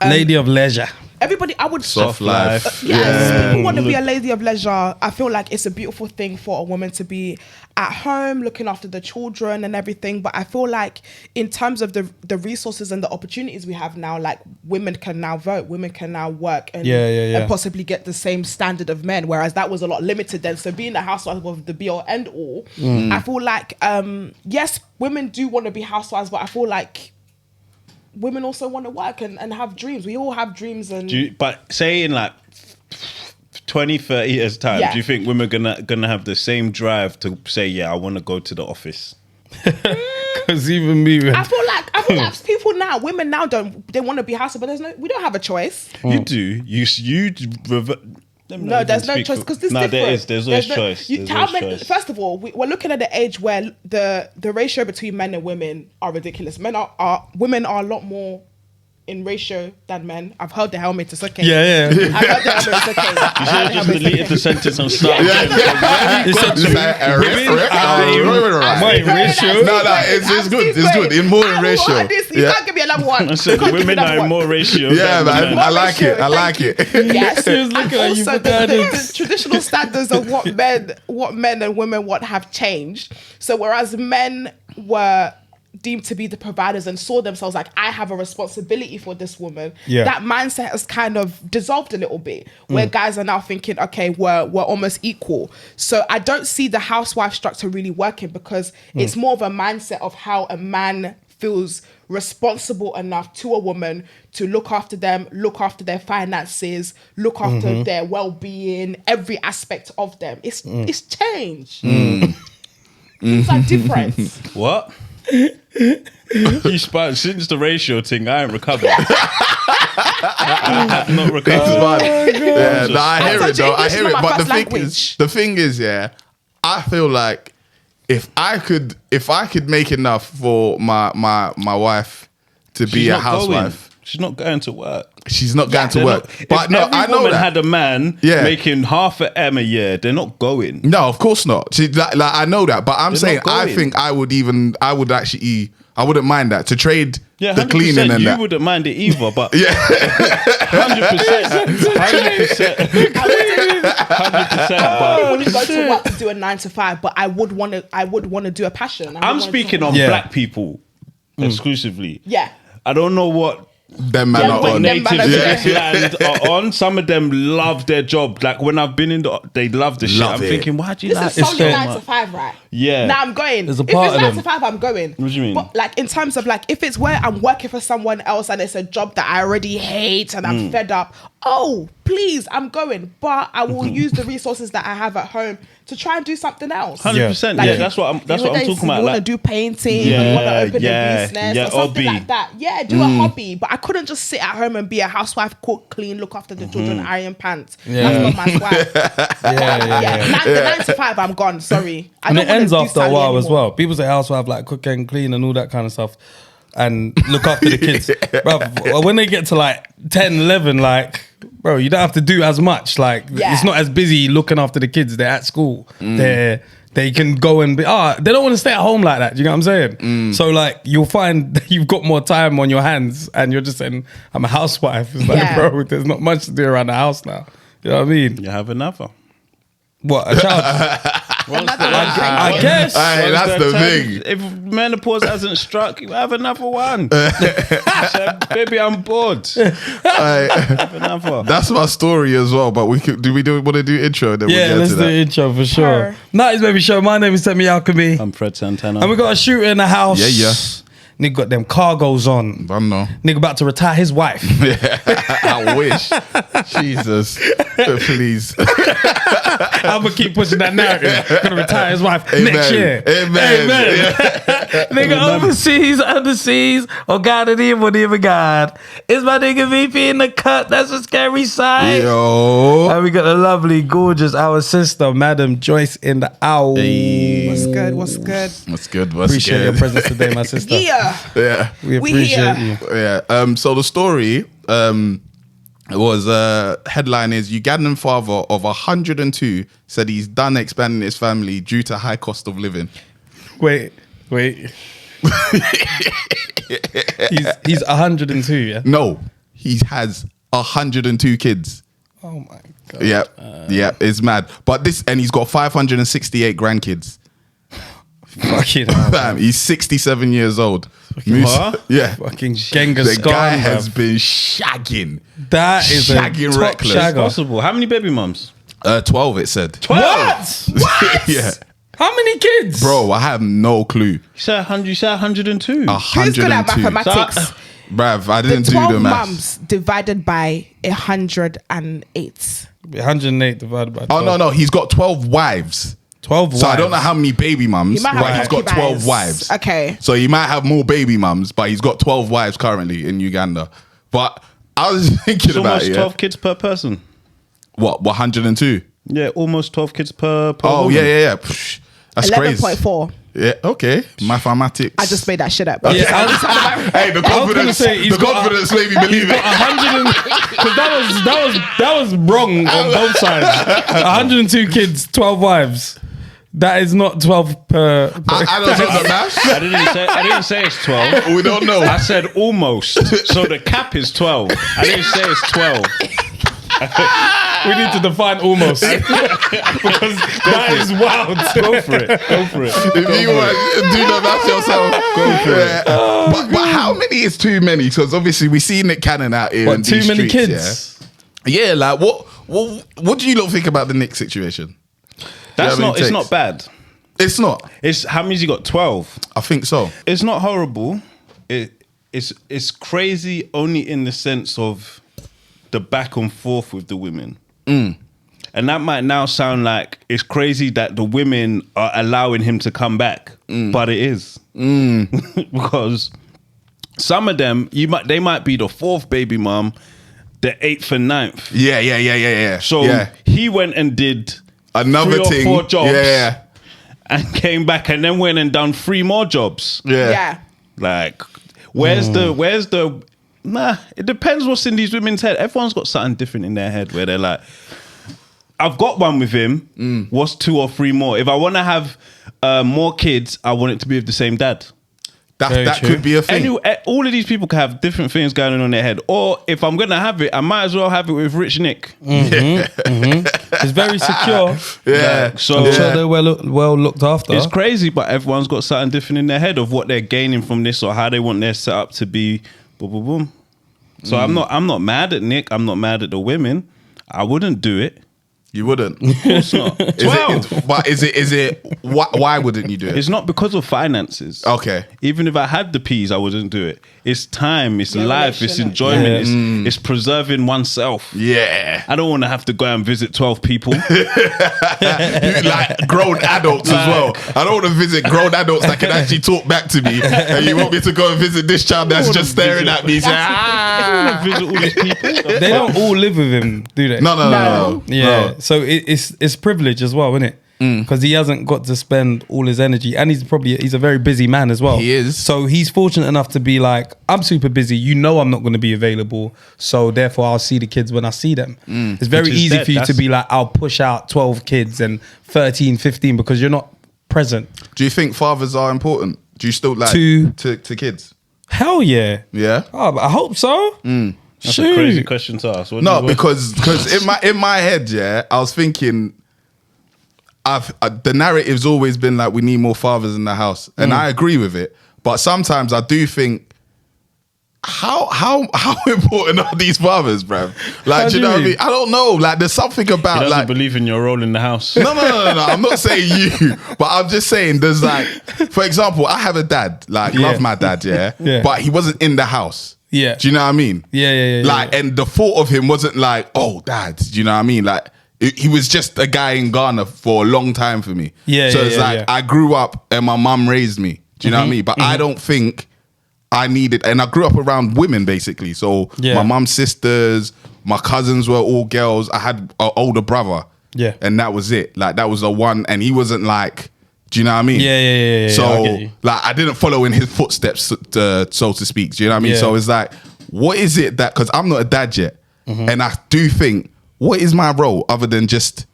Lady of leisure. everybody, I would Soft life. Yes, people want to be a lady of leisure. I feel like it's a beautiful thing for a woman to be at home looking after the children and everything. But I feel like in terms of the resources and the opportunities we have now, like women can now vote, women can now work and, and possibly get the same standard of men, whereas that was a lot limited then. So being a housewife was the be all end all. I feel like, yes, women do want to be housewives, but I feel like women also want to work and have dreams. We all have dreams. And but say in like 20, 30 years time, do you think women gonna have the same drive to say, yeah, I want to go to the office? Because even me, I feel like people now, women now they want to be housewives, but we don't have a choice. You do. No, there's no choice because this is different. There's always choice. First of all, we're looking at the age where the ratio between men and women are ridiculous. Women are a lot more in ratio than men. I've heard the helmet is okay. Yeah. I've heard the helmet is okay. You should have just deleted the sentence and started. ratio. No, it's good. It's good. In more in ratio. You can't give me another one. I said women are in more ratio. Yeah, man. I like it. Yes. She was looking at you for the traditional standards of what men and women have changed. So whereas men were deemed to be the providers and saw themselves like, I have a responsibility for this woman, that mindset has kind of dissolved a little bit, where guys are now thinking, okay, we're almost equal. So I don't see the housewife structure really working, because it's more of a mindset of how a man feels responsible enough to a woman to look after them, look after their finances, look after their well-being, every aspect of them. It's changed. Things are different. What? You spent since the ratio thing. I ain't recovered. I have not recovered. I hear it though. I hear it. But the thing is, I feel like if I could make enough for my wife to be a housewife. She's not going to work. She's not going to work. But no, I know that. Had a man making half an M a year, they're not going. No, of course not. She, like I know that, but I'm saying I think I wouldn't mind that to trade the cleaning and that. You wouldn't mind it either, but 100%. I wouldn't go to work to do a 9 to 5, but I would want to do a passion. I'm speaking on black people exclusively. Yeah. I don't know what them man are on. Natives in this land are on. Some of them love their job. Like when I've been they love the shit. I'm thinking, why do you like this? This is solely 9 to 5, right? Yeah. Now I'm going. There's a if part it's of 9 them. to 5, I'm going. What do you mean? But like in terms of like, if it's where I'm working for someone else and it's a job that I already hate and I'm fed up, oh, please, I'm going. But I will use the resources that I have at home to try and do something else. 100%. Like, that's what I'm talking about. You want to do painting, you want to open a business or something like that. Yeah, do a hobby. But I couldn't just sit at home and be a housewife, cook, clean, look after the children, iron pants. That's not my swag. The 9 to 5, I'm gone. Sorry. And it ends after a while as well. People say housewife like cook and clean and all that kind of stuff and look after the kids. Bro, when they get to like 10, 11, like, bro, you don't have to do as much. Like, it's not as busy looking after the kids. They're at school. They can go and be, they don't want to stay at home like that. Do you know what I'm saying? So like, you'll find that you've got more time on your hands and you're just saying, I'm a housewife. It's like, bro, there's not much to do around the house now. You know what I mean? You have another. What, a child? I guess. That's the thing. If menopause hasn't struck, you have another one. So, baby, I'm bored. Have another. That's my story as well. But want to do intro? Then let's do intro for sure. Nice baby show. My name is Temi Alchemy. I'm Fred Santana. And we got a shooter in the house. Yeah. Nigga got them cargos on. I know. Nigga about to retire his wife. I wish. Jesus. Please. I'm going to keep pushing that narrative. Gonna retire his wife next year. Amen. Nigga overseas, or God and even God. Is my nigga VP in the cut? That's a scary side. Yo. And we got the lovely, gorgeous, our sister, Madam Joyce in the owl. Hey. What's good? Appreciate your presence today, my sister. Yeah. We appreciate you. Yeah. So the story was headline is Ugandan father of 102 said he's done expanding his family due to high cost of living. Wait. He's 102, yeah? No, he has 102 kids. Oh my god. Yeah, it's mad. But he's got 568 grandkids. Fucking hell. Damn, he's 67 years old. What? Yeah. Fucking Genghis The Khan. guy bruv. has been shagging. That is a shagging top reckless. shagger. Possible. How many baby mums? 12, it said. 12. What? Yeah. How many kids? Bro, I have no clue. You said 100. You said 102. Who's good at 102. mathematics? Bruv, I The didn't do 12 the maths. mums divided by 108. 108 divided by 12. Oh, no. He's got 12 wives. 12 wives. So I don't know how many baby mums, He might but have he's got 12 concubines. wives. Okay. So he might have more baby mums, but he's got 12 wives currently in Uganda. But I was thinking It's about almost it. 12 kids per person. What, 102? Yeah, almost 12 kids per Oh, woman. yeah. Psh, that's crazy. 11.4. Yeah, okay. Mathematics. I just made that shit up. Yeah, Hey, the I was gonna confidence, say, he's the got confidence made me believe it. 100 because that was wrong on both sides. 102 kids, 12 wives. That is not 12 per. I don't know the maths. I didn't say it's 12. We don't know. I said almost. So the cap is 12. I didn't say it's 12. We need to define almost because that is wild. Go for it. Go for it. If you want to do the maths yourself, go for it. But how many is too many? Because obviously we see Nick Cannon out here. What, in too these many streets, kids? Yeah, like what do you lot think about the Nick situation? That's Yeah, not. It's takes. not bad. It's not. It's how many's he got? 12. I think so. It's not horrible. It's crazy only in the sense of the back and forth with the women. And that might now sound like it's crazy that the women are allowing him to come back, but it is because some of them they might be the 4th baby mom, the 8th and 9th. Yeah. So yeah. he went and did Another 3 or thing. 4 jobs, Yeah. and came back and then went and done 3 more jobs. Yeah. Yeah. Like, where's the nah, it depends what's in these women's head. Everyone's got something different in their head where they're like, I've got one with him. What's 2 or 3 more? If I want to have more kids, I want it to be with the same dad. Very That true. could be a thing. All of these people can have different things going on in their head. Or if I'm gonna have it, I might as well have it with Rich Nick. It's very secure. Yeah. So I'm sure they're well looked after. it's crazy, but everyone's got something different in their head of what they're gaining from this or how they want their setup to be. Boom, boom, boom. So I'm not mad at Nick. I'm not mad at the women. I wouldn't do it. You wouldn't. Of course not. 12. But is it why wouldn't you do it? It's not because of finances. Okay. Even if I had the peas, I wouldn't do it. It's time, it's Yeah, life, it's relation. enjoyment, Yeah. it's preserving oneself. Yeah. I don't want to have to go and visit 12 people. Like grown adults as well. I don't want to visit grown adults that can actually talk back to me. And you want me to go and visit this child that's just staring at me saying, I want to visit all these people. They don't all live with him, do they? No. Yeah, No. so it's privilege as well, isn't it? Because he hasn't got to spend all his energy, and he's a very busy man as well. He is. So he's fortunate enough to be like, I'm super busy. You know, I'm not going to be available, so therefore I'll see the kids when I see them. It's very Which is easy dead. for you to That's- be like, I'll push out 12 kids and 13, 15 because you're not present. Do you think fathers are important? Do you still like To- to kids? Hell yeah. Yeah. Oh, I hope so. That's a crazy question to ask. What No, do you- because in my head, yeah, I was thinking, the narrative's always been like we need more fathers in the house, and I agree with it. But sometimes I do think, how important are these fathers, bruv? Like, How do you do know you what I mean? mean? I don't know. Like, there's something he about doesn't like. believe in your role in the house. No. I'm not saying you, but I'm just saying there's like, for example, I have a dad, like Yeah. love my dad, yeah, Yeah. but he wasn't in the house. Yeah. Do you know what I mean? Yeah. Like, and the thought of him wasn't like, oh, dad. Do you know what I mean? Like, he was just a guy in Ghana for a long time for me. Yeah, So yeah, it's yeah, like yeah. I grew up and my mum raised me. Do you know what I mean? But I don't think I needed, and I grew up around women basically. So Yeah. my mum's sisters, my cousins were all girls. I had an older brother. Yeah. And that was it. Like, that was the one, and he wasn't like, do you know what I mean? Yeah, So, I get you. like, I didn't follow in his footsteps, so to speak. Do you know what I mean? Yeah. So it's like, what is it that, because I'm not a dad yet, Mm-hmm. and I do think, what is my role other than just,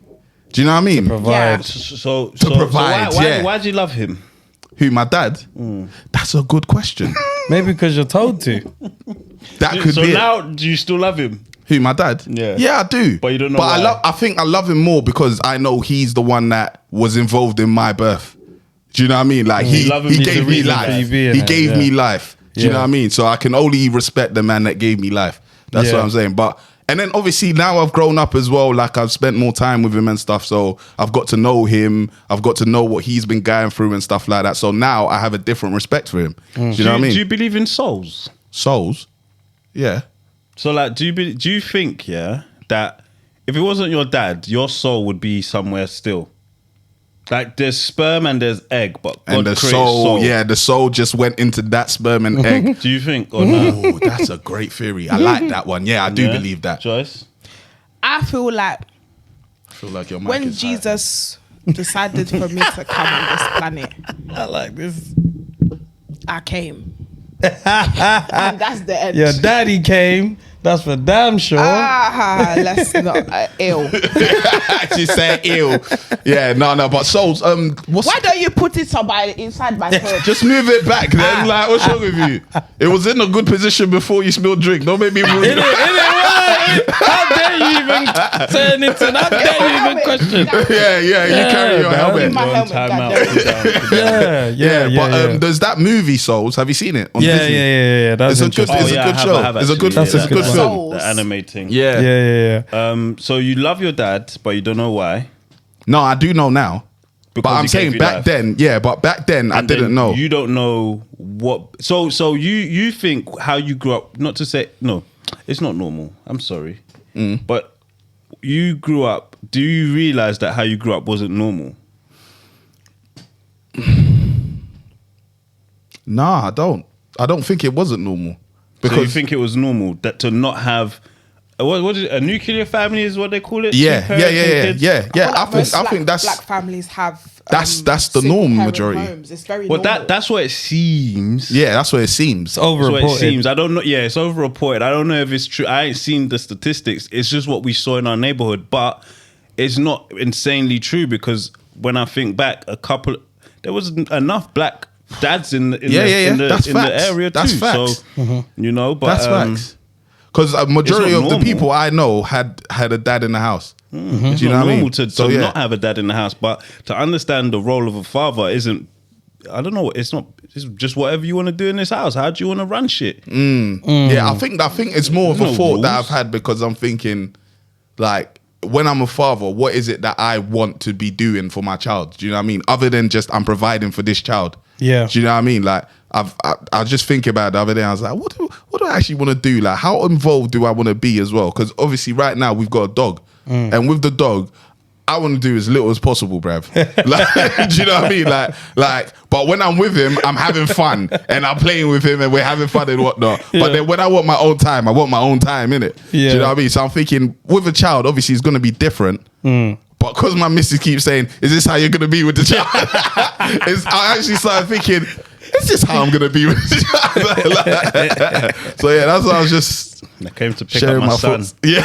do you know what I mean? Provide. So provide, yeah. why do you love him? Who, my dad? That's a good question. Maybe because you're told to. That could So be it. now, do you still love him? Who, my dad? Yeah. Yeah, I do. But you don't know But why. I think I love him more because I know he's the one that was involved in my birth. Do you know what I mean? Like he love him. he He's gave the me reason for you life. being He here, gave yeah. me life. Do you know what I mean? So I can only respect the man that gave me life. That's Yeah. what I'm saying. But and then obviously now I've grown up as well. Like I've spent more time with him and stuff. So I've got to know him. I've got to know what he's been going through and stuff like that. So now I have a different respect for him. Do you know what I mean? Do you believe in souls? Souls. Yeah. So like, do you think that if it wasn't your dad, your soul would be somewhere still? Like there's sperm and there's egg, but God And the created soul, yeah, the soul just went into that sperm and egg. Do you think or no? Oh, that's a great theory. I like that one. Yeah, I do Yeah? believe that. Joyce? I feel like I feel like your mic when is high. Jesus decided for me to come on this planet, I like this. I came. And that's the end. Your daddy came. That's for damn sure. Let's not ill. she said ill. Yeah, no, but souls. What's Why don't you put it somebody inside my head? just move it back then? Like, what's wrong with you? It was in a good position before you spilled drink. Don't make me ruin In it, it. how dare you even turn into that? How dare you even question? Yeah, you carry your man. helmet. My Go on, helmet, time out. goddamn. Sit down, sit down. Yeah, But there's that movie Souls. Have you seen it on yeah, Disney? yeah. That's It's a good- interesting. it's a good show. I have It's a good- actually. it's a Yeah, good that film. one, the animating. Yeah. Yeah. So you love your dad, but you don't know why. No, I do know now. Because But I'm he gave saying you back life. then, yeah, but back then I And then didn't know. You don't know what. So you think how you grew up? Not to say no, it's not normal. I'm sorry, but you grew up. Do you realize that how you grew up wasn't normal? Nah, I don't. I don't think it wasn't normal. So you think it was normal that to not have what is it, a nuclear family is what they call it? yeah, Two parents and kids? Well, I like most think that's black families have. that's the single norm parent majority. Homes. It's very Well, normal. that's what it seems. yeah, that's what it seems. It's That's what it overreported. seems. I don't know. Yeah, it's overreported. I don't know if it's true. I ain't seen the statistics. It's just what we saw in our neighborhood, but it's not insanely true because when I think back, there was enough black dads in the That's in the facts. area too. That's facts. So you know, but That's facts. Because a majority it's of not the normal. people I know had a dad in the house. It's Do you not know what I normal mean? to not have a dad in the house, but to understand the role of a father isn't. I don't know. It's not. It's just whatever you want to do in this house. How do you want to run shit? Yeah, I think it's more of a No thought that rules. I've had because I'm thinking, like, when I'm a father, what is it that I want to be doing for my child? Do you know what I mean? Other than just I'm providing for this child. Yeah. Do you know what I mean? Like I was just thinking about it the other day. I was like, what do I actually want to do? Like, how involved do I want to be as well? Because obviously, right now we've got a dog, and with the dog, I want to do as little as possible, bruv. Like, do you know what I mean? Like, but when I'm with him, I'm having fun and I'm playing with him and we're having fun and whatnot. Yeah. But then when I want my own time, I want my own time, innit? Do Yeah. you know what I mean? So I'm thinking with a child, obviously it's going to be different. But because my missus keeps saying, is this how you're going to be with the child? I actually started thinking, is this how I'm going to be with the child? So yeah, that's what I was just I came to pick sharing up my my son. thoughts. Yeah.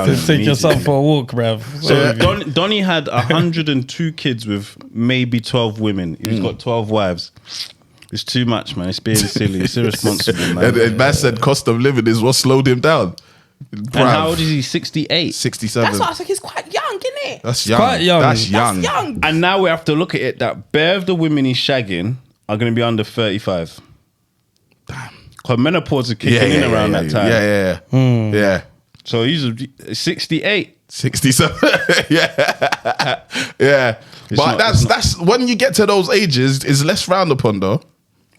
To take yourself for a walk, bruv. So Donnie had 102 kids with maybe 12 women. He's got 12 wives. It's too much, man. It's being silly. It's irresponsible, man. And man said cost of living is what slowed him down. And how old is he? 68. 67. That's what I was like. He's quite young, isn't it? That's young. quite young. That's That's young. That's young. And now we have to look at it that bare of the women he's shagging are going to be under 35. Damn. Because menopause is kicking in around that time. Yeah. So he's 68. 67. Yeah. Yeah. But not- that's when you get to those ages, is less frowned upon though.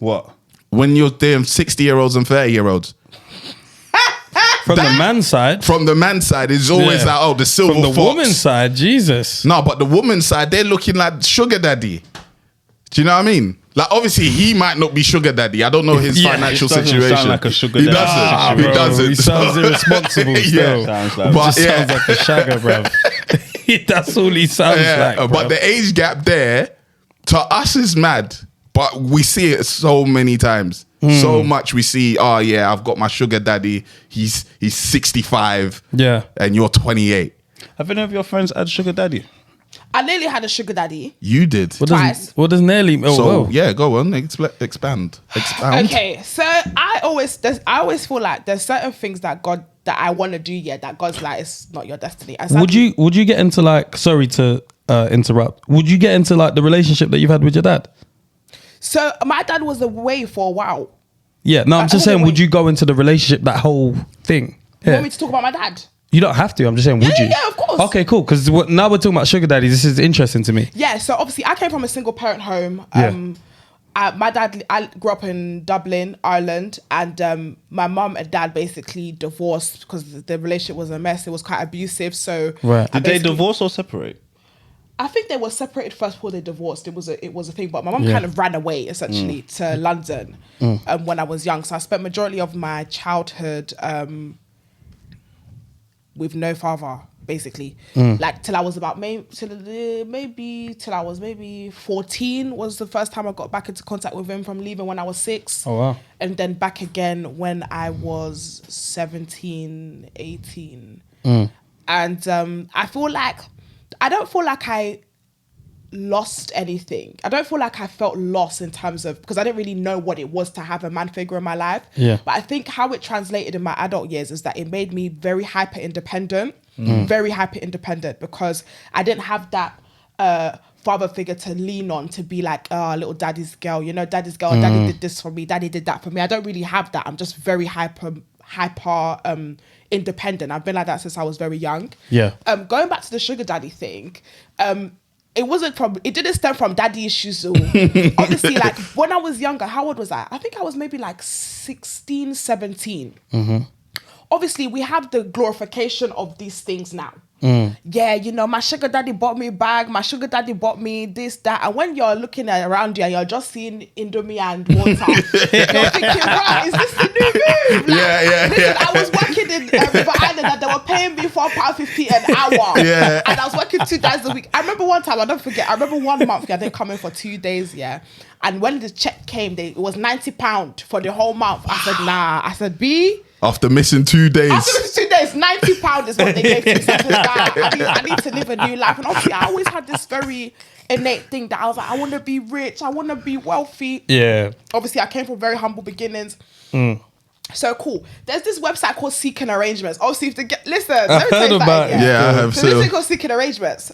What? When you're doing 60-year-olds and 30-year-olds. From the man's side. From the man's side, it's always Yeah. like, oh, the silver From the fox. woman's side, Jesus. No, but the woman's side, they're looking like sugar daddy. Do you know what I mean? Like, obviously, he might not be sugar daddy. I don't know his Yeah, financial it doesn't situation. sound like a sugar he daddy doesn't. situation. He doesn't. He sounds irresponsible still. Sounds like- But Just yeah. sounds like a shagger, bruv. That's all he sounds Yeah, like. but bruv. the age gap there to us is mad. But we see it so many times. So much we see, oh yeah, I've got my sugar daddy. He's 65. Yeah. And you're 28. Have any of your friends had sugar daddy? I nearly had a sugar daddy. You did. Twice. What does nearly? Oh, So whoa. yeah, go on. Expound. Okay, so I always feel like there's certain things that I want to do. Yeah, that God's like, it's not your destiny. And Would you get into like? Sorry to interrupt. Would you get into like the relationship that you've had with your dad? So my dad was away for a while. Yeah. No, I'm just saying. Would you go into the relationship, that whole thing? You want me to talk about my dad? You don't have to. I'm just saying, would you? Yeah, of course. Okay, cool. Because now we're talking about sugar daddies. This is interesting to me. Yeah, so obviously I came from a single parent home. My dad, I grew up in Dublin, Ireland, and my mum and dad basically divorced because the relationship was a mess. It was quite abusive. So Right. Did they divorce or separate? I think they were separated first before they divorced. It was a thing, but my mum kind of ran away essentially to London when I was young. So I spent majority of my childhood with no father, basically. Like till I was about maybe till I was maybe 14 was the first time I got back into contact with him from leaving when I was 6. Oh, wow. And then back again when I was 17, 18. And I feel like I don't feel like I lost anything. I don't feel like I felt lost in terms of, because I didn't really know what it was to have a man figure in my life. Yeah. But I think how it translated in my adult years is that it made me very hyper independent, because I didn't have that father figure to lean on to be like, oh, little daddy's girl, daddy's girl, daddy did this for me, daddy did that for me. I don't really have that. I'm just very hyper independent. I've been like that since I was very young. Yeah. Going back to the sugar daddy thing, it didn't stem from daddy issues. Obviously, like when I was younger, how old was I? I think I was maybe like 16, 17. Obviously, we have the glorification of these things now. Yeah, my sugar daddy bought me a bag, my sugar daddy bought me this, that. And when you're looking around you and you're just seeing Indomie and water, you're thinking, right, is this the new move? Like, listen, I was working in River Island and they were paying me £4.50 an hour. Yeah. And I was working 2 days a week. I remember one time, I don't forget, I remember 1 month, I didn't come in for 2 days, yeah. And when the check came, it was £90 for the whole month. I said, nah. I said, B? After missing 2 days. After missing 2 days, £90 is what they gave to me. So I said, nah, I need to live a new life. And obviously, I always had this very innate thing that I was like, I want to be rich. I want to be wealthy. Yeah. Obviously, I came from very humble beginnings. So cool. There's this website called Seeking Arrangements. Obviously, if to get listen, let me I've tell heard you about something, it. Yeah, I have So this too. thing called Seeking Arrangements.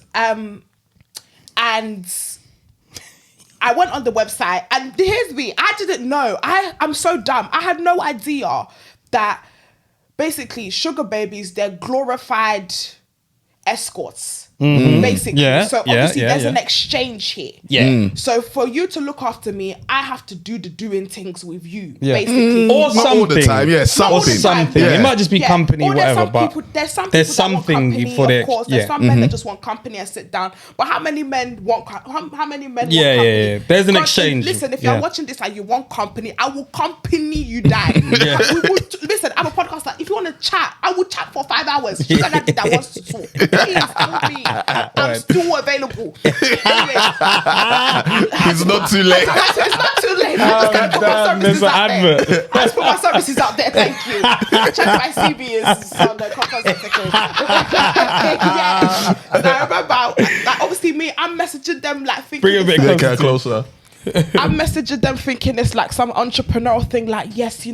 And I went on the website, and here's me. I didn't know. I'm so dumb. I had no idea that basically sugar babies, they're glorified escorts. Basically. Yeah, So yeah, obviously yeah, there's yeah. an exchange here. Yeah. So for you to look after me, I have to do the doing things with you. Yeah. Basically. Or Not something. all the time, yeah, Not all the something. time. Something. Yeah. It might just be company, Or there's whatever, some but people, there's some there's people that want something company, for the- of course. yeah. There's some men that just want company and sit down. But how many men want how many men Yeah, want company? yeah. There's an God, exchange. Listen, if Yeah. you're watching this and you want company, I will company you down. Yeah. Listen, I'm a podcaster. If you want to chat, I will chat for 5 hours. Sugar daddy that wants to talk. Please call me. I'm still available. Anyway, It's not too late. it's not too late. I'm just gonna put my damn, there's services an out there. advert. I just put my services out there. Thank you. Check my CV is on the conference secretary. Yeah. And I remember, like, obviously me, I'm messaging them like thinking. Bring it a bit Yeah, closer. get closer. I'm messaging them thinking it's like some entrepreneurial thing. Like, yes,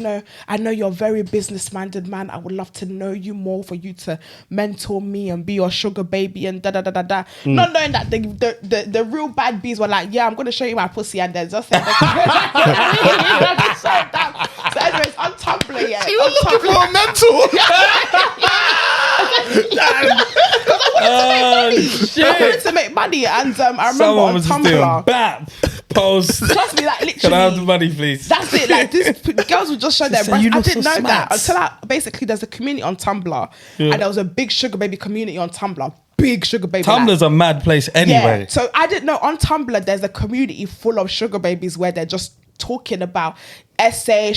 I know you're a very business-minded man. I would love to know you more for you to mentor me and be your sugar baby and da da da da da. Not knowing that the real bad bees were like, yeah, I'm going to show you my pussy and then just say, so anyways, on Tumblr, yeah. You were looking for a mentor. I wanted to make money, and I remember Someone on was just doing Tumblr. bap post. Trust me, like literally. Can I have the money, please? That's it. Like this, girls would just show their say, breasts. "You I look didn't so know that smart." until basically there's a community on Tumblr, and there was a big sugar baby community on Tumblr. Big sugar baby. Tumblr's a mad place anyway. Yeah. So I didn't know on Tumblr there's a community full of sugar babies where they're just talking about essay,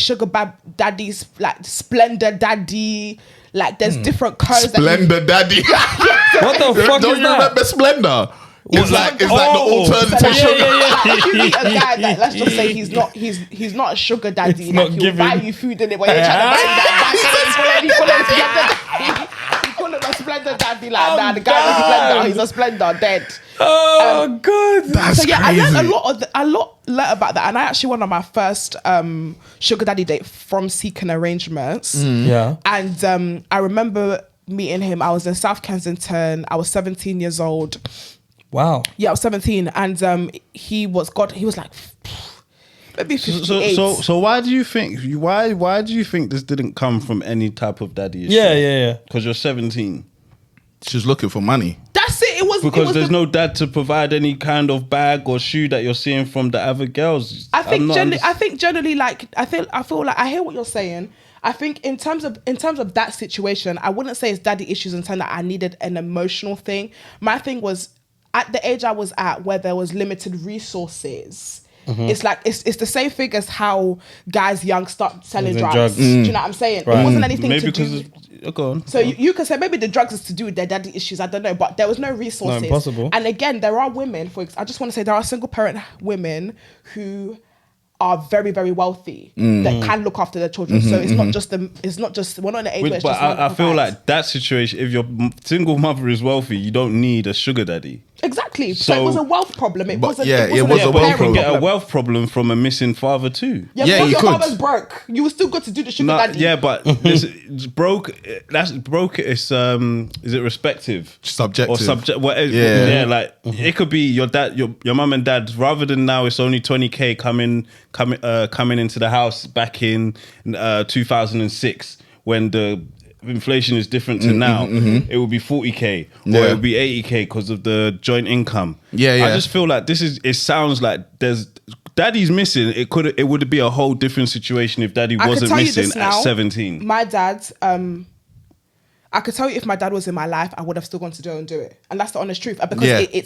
daddies, like Splendor Daddy. Like there's different codes. Splendor Daddy. What the fuck Don't is you that? remember Splendor? It's like the Oh. alternative So like, sugar. like, if you meet a guy that, let's just say he's not a sugar daddy, He's like not he'll buy giving. you food in it when you're trying to buy that. He call him a Splendor daddy, like nah, the guy was Splendor, he's a Splendor, dead. Oh God. That's So yeah, crazy. I learned a lot about that, and I actually went on my first sugar daddy date from seeking arrangements. Yeah. And I remember meeting him. I was in South Kensington. I was 17 years old. Wow. Yeah, I was 17, and he was like maybe 58. So why do you think why do you think this didn't come from any type of daddy issue? Yeah. Because you're 17. She's looking for money. That's it. It was Because there's the, no dad to provide any kind of bag or shoe that you're seeing from the other girls. I think I'm not generally, like I feel like I hear what you're saying. I think in terms of that situation, I wouldn't say it's daddy issues in terms that I needed an emotional thing. My thing was at the age I was at, where there was limited resources. It's like it's the same thing as how guys young start selling The drugs. drugs. Do you know what I'm saying? Right. It wasn't anything maybe to because do. go on. So you could say maybe the drugs is to do with their daddy issues. I don't know, but there was no resources. No, impossible. And again, there are women. I just want to say there are single parent women who are very, very wealthy that can look after their children. So it's not just them. It's not just we're not in the age where it's But just one I feel provides. like that situation, if your single mother is wealthy, you don't need a sugar daddy. Exactly. So it So- was a wealth problem. It But wasn't. yeah, it wasn't was a a wealth But you parent can get a problem. wealth problem from a missing father too. Yeah, Yeah, because you your could. father's broke. You were still good to do the sugar No, daddy. yeah, but this, broke. That's broke. Is it respective? Subjective. Or subject? Well, Yeah. yeah. Like it could be your dad, your mum and dad. Rather than now, it's only 20K coming into the house back in 2006 when the inflation is different to now. It will be 40K or Yeah. it will be 80K because of the joint income. Yeah, yeah. I just feel like it sounds like there's. Daddy's missing. It would be a whole different situation if daddy I could wasn't tell you missing this at now. 17. My dad, I could tell you if my dad was in my life, I would have still gone to jail and do it. And that's the honest truth. Because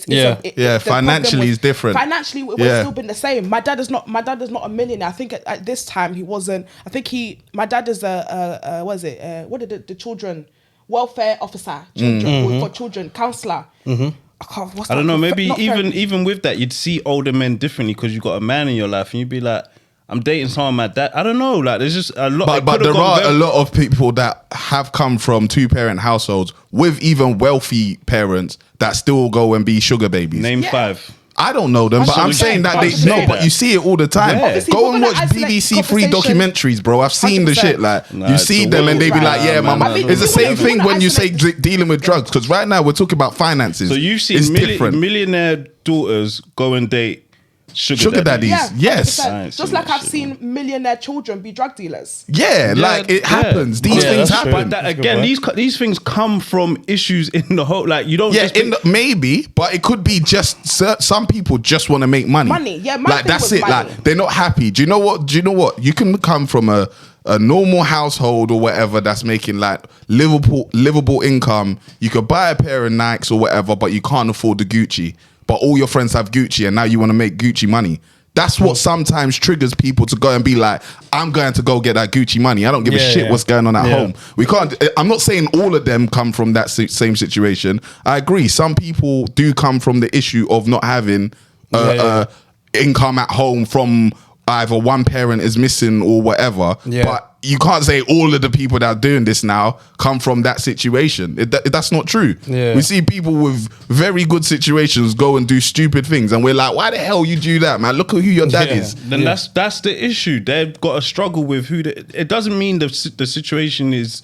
Yeah. the problem Financially is different. Financially, it would Yeah. still been the same. My dad is not a millionaire. I think at this time he wasn't. I think my dad is what did the children welfare officer, for children, counselor. I don't know. Maybe even with that, you'd see older men differently because you got a man in your life, and you'd be like, "I'm dating someone my dad." I don't know. Like, there's just a lot. But there are a lot of people that have come from 2-parent households with even wealthy parents that still go and be sugar babies. Name Yeah. 5. I don't know them, but I'm 100%, saying that they 100%. no, but you see it all the time. Yeah. Obviously, Go we're and gonna watch isolate BBC Free conversation. documentaries, bro. I've seen the 100%. shit. Like Nah, you it's see a them and they be weird like, time, "Yeah, man. mama." I think It's the we same wanna thing when you say isolate dealing with drugs. Because right now we're talking about finances. So you've seen it's different. millionaire daughters go and date Sugar daddies. Yeah, Yes. 100%. I ain't Just seen like that I've shit, seen millionaire children be drug dealers. Yeah, like it happens. These Yeah, things that's true. happen. But That's a good again, point. these things come from issues in the whole. Like you don't. Yeah, just maybe, but it could be just some people just want to make money. Money, yeah, my like thing that's was it. money. Like they're not happy. Do you know what? You can come from a normal household or whatever that's making like livable income. You could buy a pair of Nikes or whatever, but you can't afford the Gucci. But all your friends have Gucci, and now you want to make Gucci money. That's what sometimes triggers people to go and be like, I'm going to go get that Gucci money. I don't give a shit what's going on at home. We can't. I'm not saying all of them come from that same situation. I agree. Some people do come from the issue of not having income at home from either one parent is missing or whatever. Yeah. But you can't say all of the people that are doing this now come from that situation. That's not true. Yeah. We see people with very good situations go and do stupid things, and we're like, why the hell you do that, man? Look at who your dad Yeah. is. Then that's the issue. They've got to struggle with who. It doesn't mean the situation is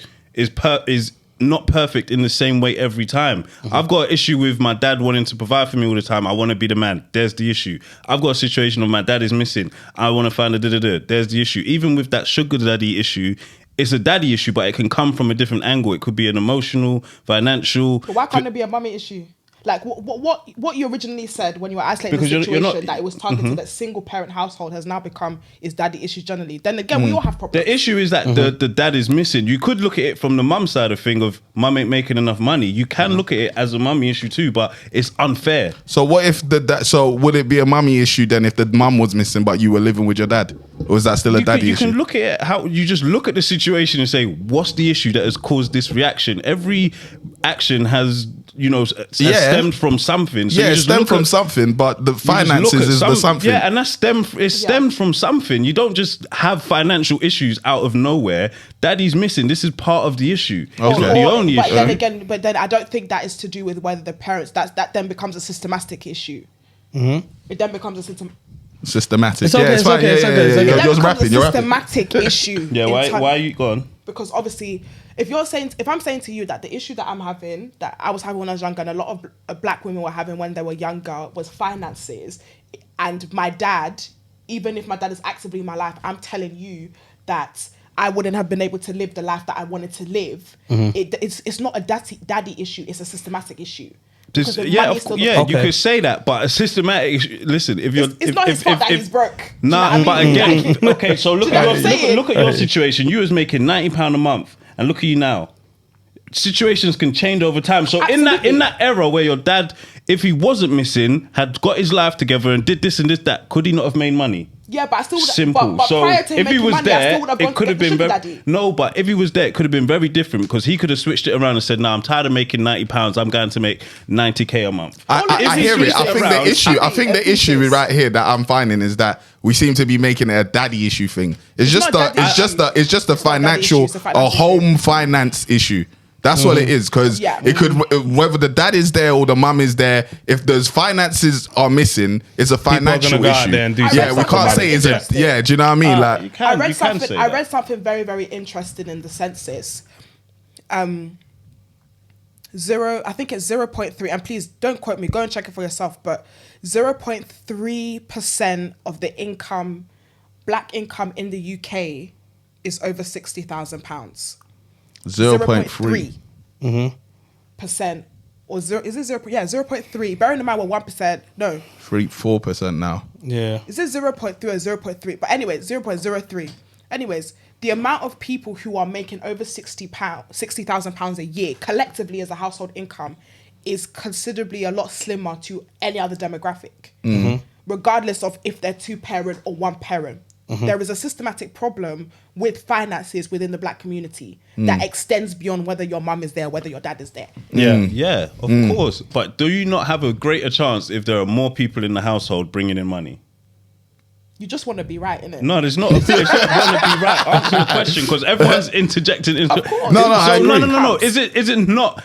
not perfect in the same way every time. I've got an issue with my dad wanting to provide for me all the time. I want to be the man. There's the issue. I've got a situation of my dad is missing. I want to find a da-da-da. There's the issue. Even with that sugar daddy issue, it's a daddy issue, but it can come from a different angle. It could be an emotional, financial. But why can't it be a mummy issue? Like what you originally said when you were isolating Because the you're situation, not- that it was targeted that single parent household has now become is daddy issues generally. Then again, we all have problems. The issue is that the dad is missing. You could look at it from the mum side of thing of mum ain't making enough money. You can look at it as a mummy issue too, but it's unfair. So what if so would it be a mummy issue then if the mum was missing but you were living with your dad? Or is that still a daddy You issue? can look at it how you just look at the situation and say, what's the issue that has caused this reaction? Every action has stemmed from something. So yeah, you it just stemmed look from at- something, but the you just look finances at is the something. Yeah, and that's stemmed from something. You don't just have financial issues out of nowhere. Daddy's missing. This is part of the issue. It's not the only but issue. But then I don't think that is to do with whether the parents. That then becomes a systematic issue. It then becomes a Systematic. It's okay, yeah, it's it's fine. okay, Yeah, it's yeah, okay, yeah, it's yeah. okay. It then You're becomes rapping. a You're rapping. systematic issue. Yeah, why are you gone? Because obviously, if I'm saying to you that the issue that I'm having, that I was having when I was younger, and a lot of black women were having when they were younger, was finances, and my dad, even if my dad is actively in my life, I'm telling you that I wouldn't have been able to live the life that I wanted to live. It's not a daddy issue; it's a systematic issue. Because the money is still the you problem. could say that, but a systematic issue. Listen, if you're, It's not his fault that he's broke. Do you know Nah, what I but mean? again, Like- okay. So look Do you know what I'm at saying? look at your situation. You was making £90 a month, and look at you now. Situations can change over time. So in Absolutely. that era where your dad, if he wasn't missing, had got his life together and did this and that, could he not have made money? Yeah, but I still would. Simple. But so prior to him if he making was money, I there, still would have gone it could to have get the been sugar very daddy. no. But if he was there, it could have been very different because he could have switched it around and said, "No, I'm tired of making £90. I'm going to make 90k a month." I If he hear it. switched I think around- the issue. I think the issue is- right here that I'm finding is that we seem to be making it a daddy issue thing. It's just not a. daddy. It's just a. It's just a It's not a daddy financial, issue, it's a financial home finance issue. That's what it is, because Yeah. it could, whether the dad is there or the mum is there, if those finances are missing, it's a are gonna financial go out issue. there and do Yeah, something. we can't say it's a. Interesting. Yeah, do you know what I mean? You Like, can, I you read can something. say I that. read something very, very interesting in the census. I think it's 0.3, and please don't quote me. Go and check it for yourself. But 0.3% of the income, black income in the UK, is over £60,000. 0.3. percent or zero? Is it 0? Yeah, 0.3. Bearing in mind we're 1%. No, 4% now. Yeah. is it 0.3 or 0.3? But anyway, 0.03. Anyways, the amount of people who are making over £60,000 a year collectively as a household income is considerably a lot slimmer to any other demographic, regardless of if they're two parent or one parent. There is a systematic problem with finances within the black community that extends beyond whether your mum is there, whether your dad is there. Yeah, of course. But do you not have a greater chance if there are more people in the household bringing in money? You just want to be right, innit? No, there's not. It's want to be right. Answer the question because everyone's interjecting. Into, course. No, I agree. No. Is it not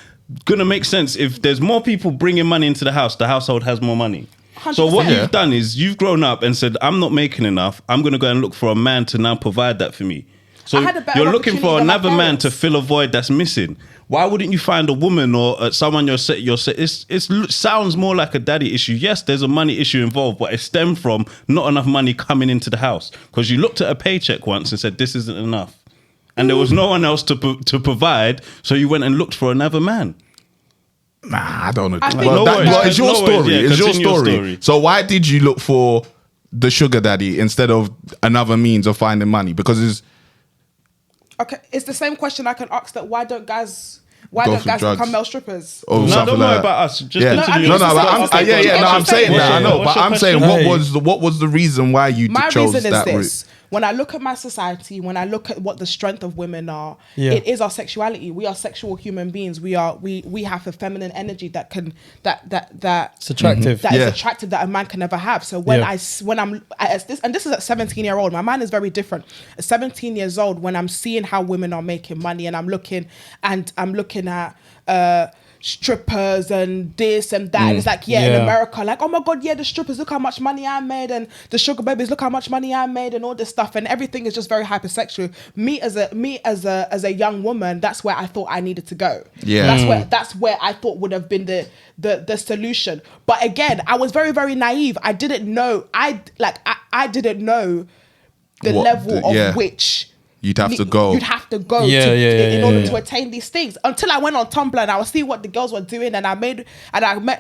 gonna make sense if there's more people bringing money into the house? The household has more money. So what 100%. you've done is you've grown up and said, "I'm not making enough. I'm gonna go and look for a man to now provide that for me." So I had a better you're looking for opportunity than my another man to parents. fill a void that's missing. Why wouldn't you find a woman or someone it sounds more like a daddy issue. Yes, there's a money issue involved, but it stemmed from not enough money coming into the house because you looked at a paycheck once and said this isn't enough, and there was no one else to provide, so you went and looked for another man. Nah, I don't agree. I think- But No worries, but it's your no worries, story. yeah, It's your continue your story. story. So why did you look for the sugar daddy instead of another means of finding money? Because it's Okay, it's the same question I can ask that why don't guys Go for drugs. become male strippers? or No, something don't like worry that. about us. Just Yeah. continue. No, I No, mean, but it's I'm, the same yeah, no, I'm question. saying that. I know, What's but your I'm saying question? what was the reason why you My chose reason is that this. route? When I look at my society, when I look at what the strength of women are, Yeah. it is our sexuality. We are sexual human beings. We have a feminine energy that It's attractive. that is Yeah. attractive that a man can never have. So when Yeah. when I'm as this, and this is at 17-year-old, my mind is very different. At 17 years old, when I'm seeing how women are making money, and I'm looking at strippers and this and that, and it's like in Yeah. America, like, oh my god, yeah, the strippers, look how much money I made, and the sugar babies, look how much money I made, and all this stuff, and everything is just very hypersexual. Me as a young woman, that's where I thought I needed to go. Yeah. That's where I thought would have been the solution. But again, I was very, very naive. I didn't know. I didn't know the What level the- of yeah. which You'd have to go. You'd have to go Yeah, in order yeah. to attain these things. Until I went on Tumblr and I was seeing what the girls were doing, and I met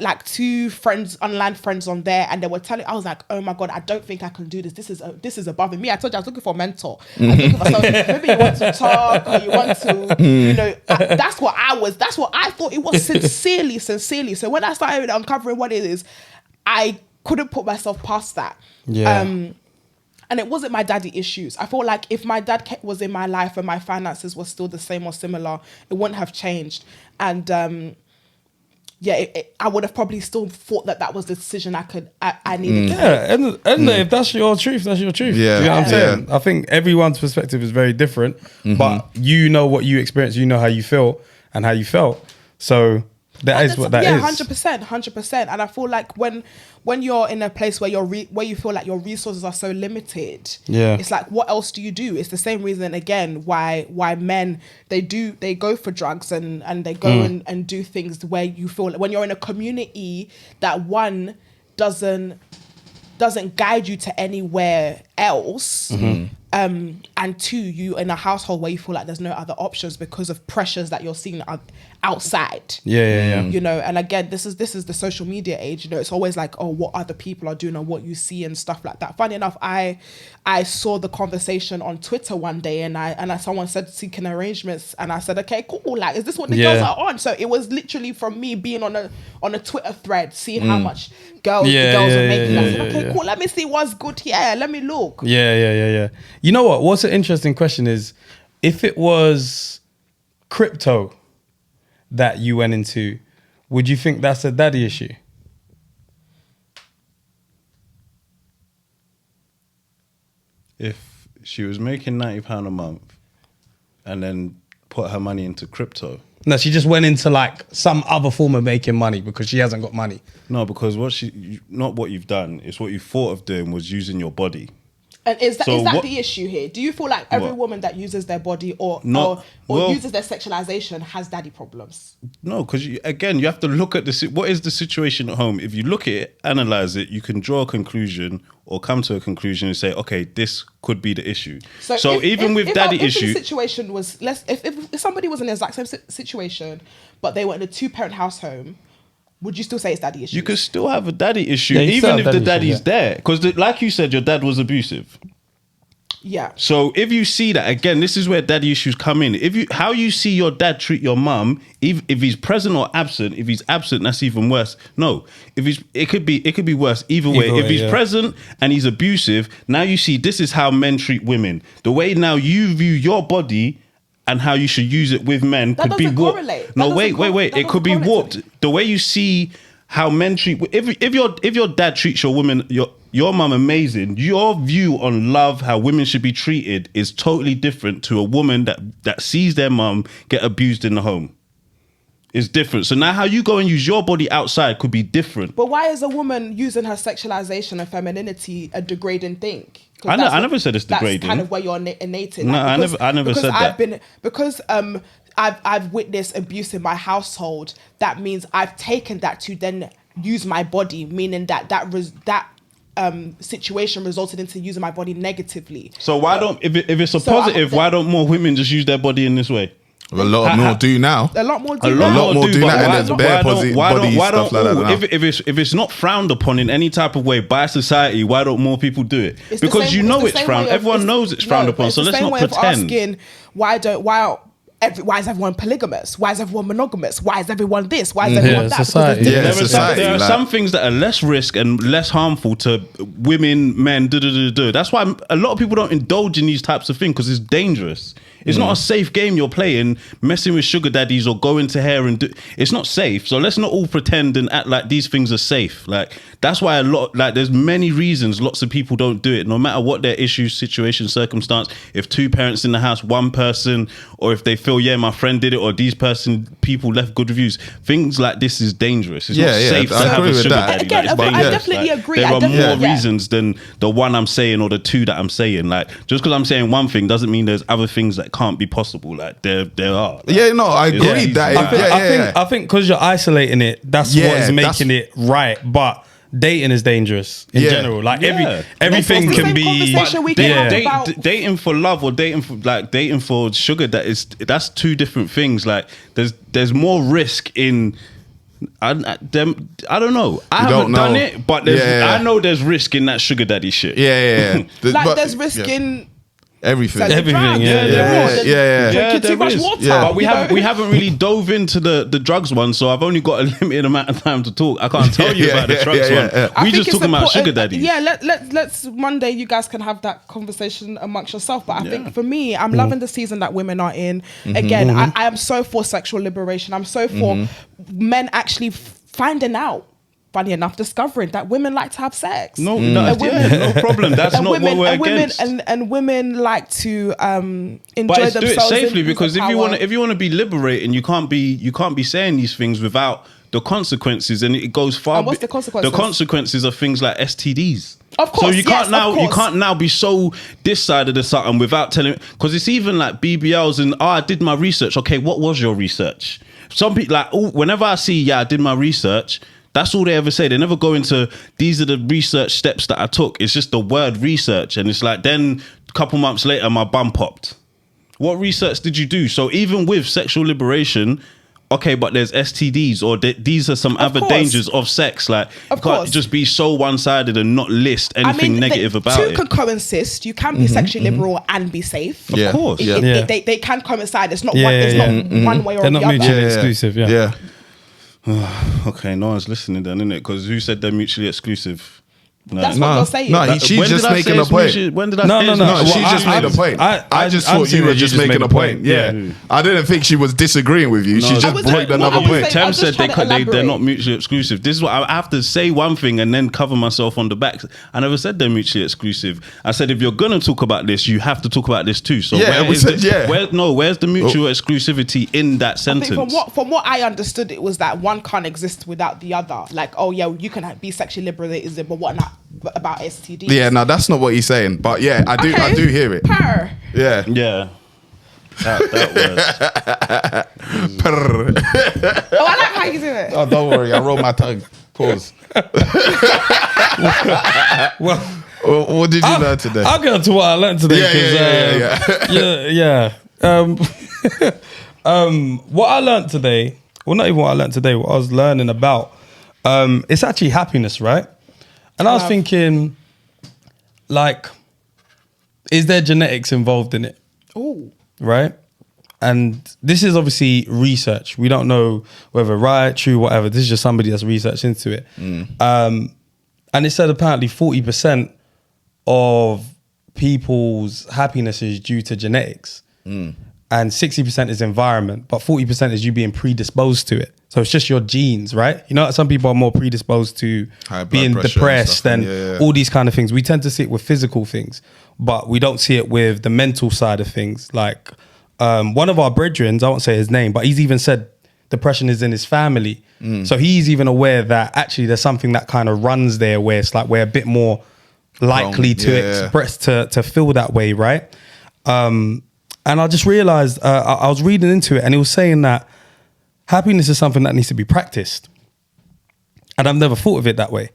like two friends, online friends on there, and they were telling. I was like, oh my god, I don't think I can do this. This is above me. I told you I was looking for a mentor. I was looking for someone, maybe you want to talk or you want to, that's what I was. That's what I thought it was sincerely. So when I started uncovering what it is, I couldn't put myself past that. Yeah. And it wasn't my daddy issues. I feel like if my dad was in my life and my finances were still the same or similar, it wouldn't have changed. And I would have probably still thought that was the decision I needed to make. Yeah, and if that's your truth, that's your truth. Yeah. Do you know what I'm saying? Yeah. I think everyone's perspective is very different, but you know what you experience, you know how you feel and how you felt. So that is what that is. 100%. And I feel like when you're in a place where where you feel like your resources are so limited, it's like, what else do you do? It's the same reason again why men they go for drugs and they go and do things where you feel like when you're in a community that one doesn't guide you to anywhere else. And two, you in a household where you feel like there's no other options because of pressures that you're seeing outside. You know, and again, this is the social media age. You know, it's always like, oh, what other people are doing or what you see and stuff like that. Funny enough, I saw the conversation on Twitter one day, and someone said seeking arrangements, and I said, okay, cool. Like, is this what the girls are on? So it was literally from me being on a Twitter thread, seeing how much girls the girls are making. I said, okay, cool. Let me see what's good here. Let me look. Yeah. You know what? What's an interesting question is, if it was crypto that you went into, would you think that's a daddy issue? If she was making £90 a month and then put her money into crypto. No, she just went into like some other form of making money because she hasn't got money. No, because not what you've done, it's what you thought of doing was using your body. And is that the issue here? Do you feel like every woman that uses their body or uses their sexualization has daddy problems? No, because again, you have to look at what is the situation at home. If you look at it, analyze it, you can draw a conclusion or come to a conclusion and say, okay, this could be the issue. So even with daddy issues, if the situation was if somebody was in the exact same situation, but they were in a 2-parent household, would you still say it's daddy issue? you could still have a daddy issue, you still even have if the daddy daddy's issue, there. Because like you said, your dad was abusive. Yeah. So if you see that, again, this is where daddy issues come in. How you see your dad treat your mum, if he's present or absent. If he's absent, that's even worse. No, it could be worse. Either way, if he's present and he's abusive, now you see this is how men treat women. The way now you view your body and how you should use it with men could be warped. Correlate. No, wait. It could be warped. The way you see how men treat, if your dad treats your woman, your mum amazing, your view on love, how women should be treated, is totally different to a woman that sees their mum get abused in the home. It's different. So now how you go and use your body outside could be different. But why is a woman using her sexualization and femininity a degrading thing? I never said it's degrading. That's kind of where you're innated. No, I never said that. Because I've witnessed abuse in my household. That means I've taken that to then use my body, meaning that situation resulted into using my body negatively. So why don't, if it's a positive, why don't more women just use their body in this way? A lot more do now. A lot more do A lot more do but that, and there's bare body stuff like that now. If it's not frowned upon in any type of way by society, why don't more people do it? It's Because the same- it's frowned. Everyone knows it's frowned upon. So let's not pretend. Asking, why is everyone polygamous? Why is everyone monogamous? Why is everyone this? Why is everyone that? Society. There are some things that are less risk and less harmful to women, men. That's why a lot of people don't indulge in these types of things, because it's dangerous. It's not a safe game you're playing, messing with sugar daddies or going to hair and it's not safe. So let's not all pretend and act like these things are safe. Like, that's why there's many reasons lots of people don't do it, no matter what their issue, situation, circumstance. If 2 parents in the house, 1 person, or if they feel, my friend did it, or people left good reviews. Things like this is dangerous. It's not safe to have a sugar daddy. Again, it's I dangerous. definitely agree. There are more Yeah. reasons than the one I'm saying or the 2 that I'm saying. Like, just because I'm saying one thing doesn't mean there's other things that can't be possible. Like, there are. Like, I agree that. I think because you're isolating it, that's what's making it right. But dating is dangerous in general. Like everything It's the can same be. conversation we can have about- Dating for love or dating for sugar, that's 2 different things. Like, there's more risk in. I don't know. I haven't done it, but I know there's risk in that sugar daddy shit. Yeah. Like, there's risk in Everything. So the Everything, drugs, yeah, the yeah, more, the- yeah. drinking too there much is. water. Yeah. But we haven't really dove into the drugs one, so I've only got a limited amount of time to talk. I can't tell you about the drugs one. I We think just it's talking about important- sugar daddies. Yeah, let's Monday you guys can have that conversation amongst yourself. But I think for me, Mm. I'm loving the season that women are in. Mm-hmm. Again, I am so for sexual liberation. I'm so for men actually finding out. Funny enough, discovering that women like to have sex. No, And no, women- no problem. That's and not women, what we're and women against. and women like to enjoy But do it themselves safely, in because if power. you want to be liberating, you can't be saying these things without the consequences, and it goes far. And what's the consequences? The consequences are things like STDs. Of course, So you can't yes, now of you course. can't now be so this side of the something without telling, because it's even like BBLs and I did my research. Okay, what was your research? Some people like whenever I see I did my research. That's all they ever say. They never go into these are the research steps that I took. It's just the word research. And it's like then a couple months later, my bum popped. What research did you do? So even with sexual liberation, okay, but there's STDs or these are some other course. dangers of sex. Like you Of can't course. just be so one-sided and not list anything negative about two it. can coexist. You can be sexually liberal and be safe. Yeah. Of course. Yeah. They can coincide. It's not Yeah, one. It's yeah, not one way or They're the not other. mutually exclusive. Yeah. Yeah. Okay, no one's listening then, innit? Because who said they're mutually exclusive? No. That's what you're saying. No, she's When just did I making say a it's point. mutually- When did I No, say no, it's no. No, mutually she just made a point. I I'm just thought seeing you were that just making a point. Yeah. Yeah. I didn't think she was disagreeing with you. She No, just I was- brought another I was point. saying- Tem was said just trying to they're elaborate. not mutually exclusive. This is what I have to say one thing and then cover myself on the back. I never said they're mutually exclusive. I said if you're gonna talk about this, you have to talk about this too. So Yeah, where we is said, the, yeah. where's the mutual exclusivity in that I sentence? think from what I understood, it was that one can't exist without the other. Like, oh yeah, you can be sexually liberated, but what not about STDs? Yeah, no, that's not what he's saying. But yeah, I do hear it. Purr. Yeah. Yeah. That word. Prrr. Oh, I like how you do it. Oh, don't worry, I rolled my tongue. Pause. Well, What did you learn today? I'll get to what I learned today. Yeah, 'cause, what I learned today, well, not even what I learned today, what I was learning about, it's actually happiness, right? And I was thinking, like, is there genetics involved in it? Oh, Right? And this is obviously research. We don't know whether right, true, whatever. This is just somebody that's researched into it. And it said apparently 40% of people's happiness is due to genetics. And 60% is environment, but 40% is you being predisposed to it. So it's just your genes, right? You know, some people are more predisposed to High blood being pressure and depressed stuff, and yeah. all these kind of things. We tend to see it with physical things, but we don't see it with the mental side of things. Like one of our brethren, I won't say his name, but he's even said depression is in his family. So he's even aware that actually there's something that kind of runs there where it's like we're a bit more likely to Yeah. express, to feel that way, right? And I just realized, I was reading into it and it was saying that happiness is something that needs to be practiced. And I've never thought of it that way.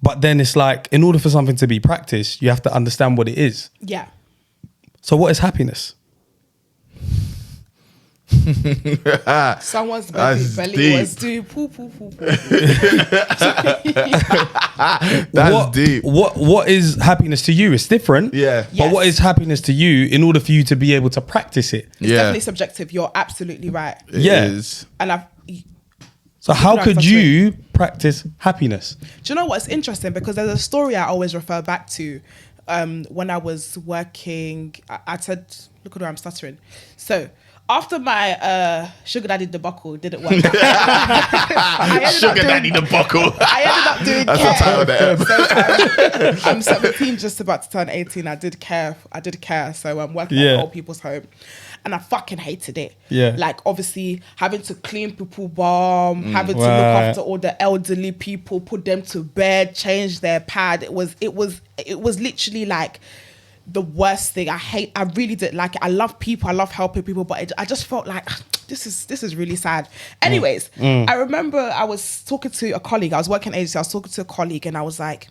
But then it's like, in order for something to be practiced, you have to understand what it is. yeah. So what is happiness? Someone's That's belly deep. was do poo poo poo poo. That's deep. What is happiness to you? It's different. Yeah. But what Yes. is happiness to you in order for you to be able to practice it? It's Yeah. definitely subjective. You're absolutely right. It Yeah. is. And So how Right, could that's you practice happiness? do you know what's interesting? Because there's a story I always refer back to when I was working. I said, look at where I'm stuttering. So after my sugar daddy debacle didn't work out, I ended up doing- debacle. I ended up doing That's the title of care. the So, I'm 17, just about to turn 18. I did care. So I'm working at Yeah. an old people's home. And I fucking hated it. Yeah. Like, obviously, having to clean people bum, having to look Right. after all the elderly people, put them to bed, change their pad. It was literally like the worst thing. I really did like it. I love people. I love helping people, but I just felt like this is really sad. Anyways, I remember I was talking to a colleague. I was working agency. I was talking to a colleague, and I was like,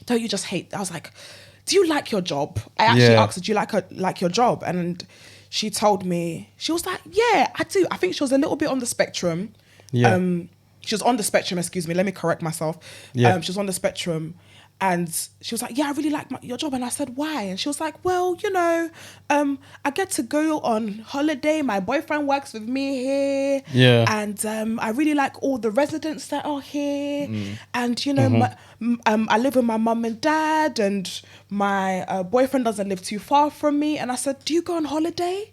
"Don't you just hate?" I was like, "Do you like your job?" I actually Yeah. asked her, "Do you like your job?" And she told me, she was like, "Yeah, I do." I think she was a little bit on the spectrum. Yeah. She was on the spectrum. Excuse me. Let me correct myself. Yeah. She was on the spectrum. And she was like, yeah, I really like your job. And I said, why? And she was like, well, you know, I get to go on holiday. My boyfriend works with me here. Yeah. And I really like all the residents that are here. And, you know, I live with my mum and dad, and my boyfriend doesn't live too far from me. And I said, do you go on holiday?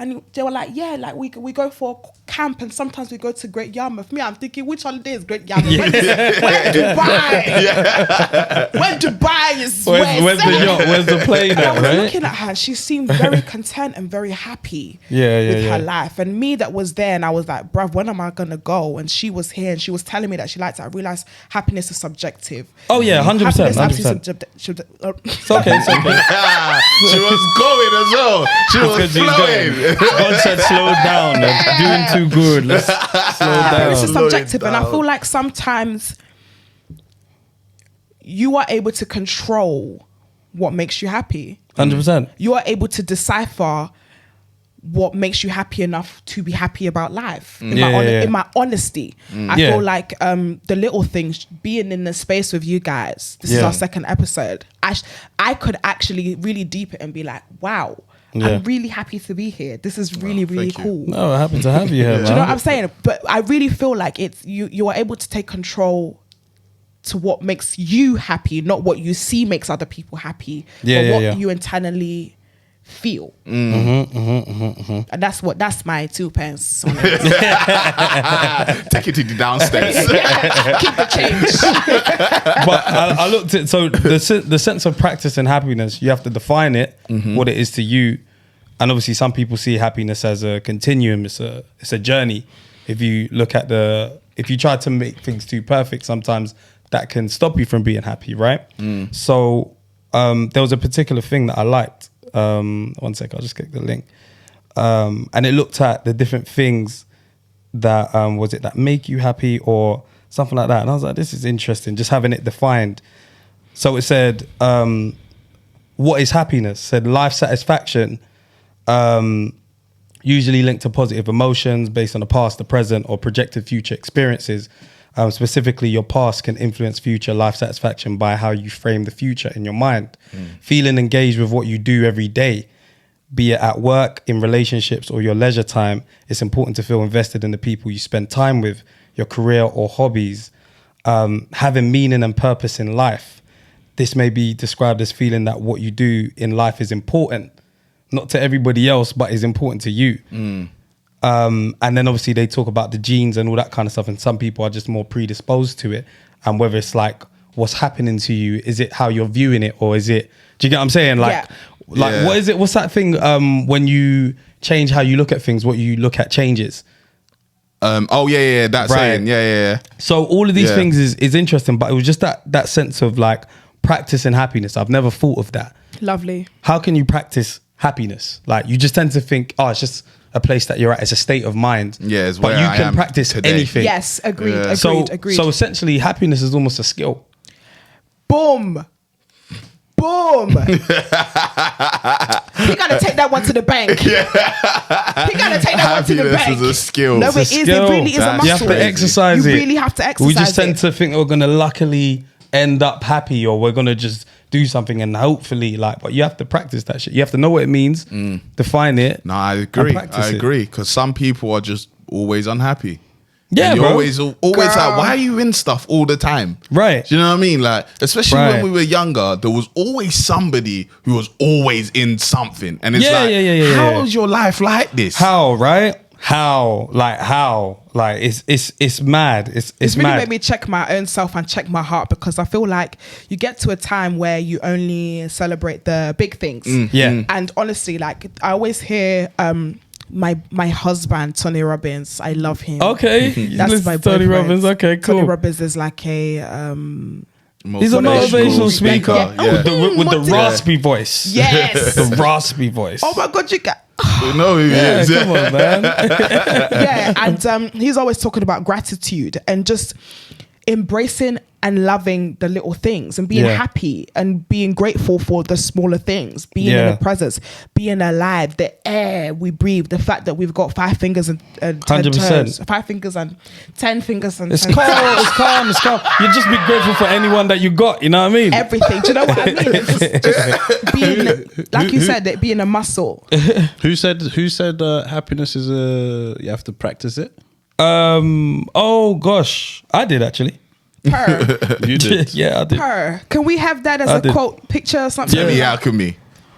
And they were like, yeah, like we go for camp, and sometimes we go to Great Yarmouth. Me, I'm thinking, which holiday is Great Yarmouth? When Dubai? When Dubai is Where's the yacht? Where's the plane And I at, was right? looking at her, she seemed very content and very happy Yeah, with yeah. her life. And me that was there, and I was like, bruv, when am I going to go? And she was here, and she was telling me that she liked it. I realized happiness is subjective. Oh yeah, 100%. Happiness 100%. absolutely It's okay. It's okay. She was going as well. She was Because she's flowing. going. God said, slow down. They're doing too good. Let's slow Happiness is down. Slow it subjective, and I down. feel like sometimes you are able to control what makes you happy. 100%. You are able to decipher what makes you happy enough to be happy about life. In my honesty, I Yeah. feel like the little things, being in the space with you guys. This is Yeah. our second episode. I could actually really deep it and be like, wow, Yeah. I'm really happy to be here. This is really, really thank you. cool. No, happy to have you here, man. Do you know what I'm saying? But I really feel like it's you are able to take control to what makes you happy, not what you see makes other people happy, Yeah, but yeah, what yeah. you internally feel. Mm-hmm, And that's my 2 pence on it. Take it to the downstairs. Keep the change. But I looked at, so the sense of practice and happiness, you have to define it, what it is to you. And obviously some people see happiness as a continuum. It's a journey. If you look at if you try to make things too perfect, sometimes that can stop you from being happy, right? So there was a particular thing that I liked. 1 sec, I'll just click the link. And it looked at the different things that, was it that make you happy or something like that. And I was like, this is interesting, just having it defined. So it said, what is happiness? It said life satisfaction, usually linked to positive emotions based on the past, the present, or projected future experiences. Specifically, your past can influence future life satisfaction by how you frame the future in your mind. Feeling engaged with what you do every day, be it at work, in relationships, or your leisure time, it's important to feel invested in the people you spend time with, your career or hobbies. Having meaning and purpose in life. This may be described as feeling that what you do in life is important, not to everybody else, but is important to you. And then obviously they talk about the genes and all that kind of stuff, and some people are just more predisposed to it. And whether it's like what's happening to you, is it how you're viewing it, or is it, do you get what I'm saying? Like Yeah. what is it, what's that thing when you change how you look at things, what you look at changes? That Right. saying. Yeah. So all of these Yeah. things is interesting, but it was just that sense of like practice and happiness. I've never thought of that. Lovely. How can you practice happiness? Like you just tend to think, oh, it's just a place that you're at. It's a state of mind. Yeah, it's but where you I can am practice today. anything. Yes, agreed, Yeah. agreed. So essentially, happiness is almost a skill. Boom. Boom. You gotta take that one to the bank. You gotta take that one to the Happiness bank. is a skill. No, It's it a is. It skill. really is a That's muscle. You have to crazy. exercise You it. really have to exercise We just tend it. to think we're going to luckily end up happy, or we're going to just do something and hopefully but you have to practice that shit. You have to know what it means, define it. No, I agree. practice I it. agree. Because some people are just always unhappy. Yeah, And you're bro. always like, why are you in stuff all the time? Right. Do you know what I mean? Like, especially Right. when we were younger, there was always somebody who was always in something. And it's Yeah, like, yeah. how is your life like this? How, right? How? Like it's mad. It's It's really mad. made me check my own self and check my heart, because I feel like you get to a time where you only celebrate the big things. Yeah. And honestly, like I always hear my husband, Tony Robbins, I love him. Okay. You That's listen my to Tony boyfriend. Robbins. Okay, cool. Tony Robbins is like a He's a motivational speaker Yeah. with the Yeah. raspy voice. yes. The raspy voice. Oh my God, you got You know who he yeah, is. come on, man. yeah, and he's always talking about gratitude, and just embracing and loving the little things and being happy and being grateful for the smaller things, being in the presence, being alive, the air we breathe, the fact that we've got 5 fingers and 10 toes, 5 fingers and 10 fingers and It's 10 calm, toes. it's calm, it's calm. You just be grateful for anyone that you got, you know what I mean? Everything. Do you know what I mean? Just being, like you said, it being a muscle. Who said happiness is you have to practice it? Oh gosh, I did actually. Her. You did. Yeah, I did. Her. Can we have that as I a did. quote picture or something? Tell me how can me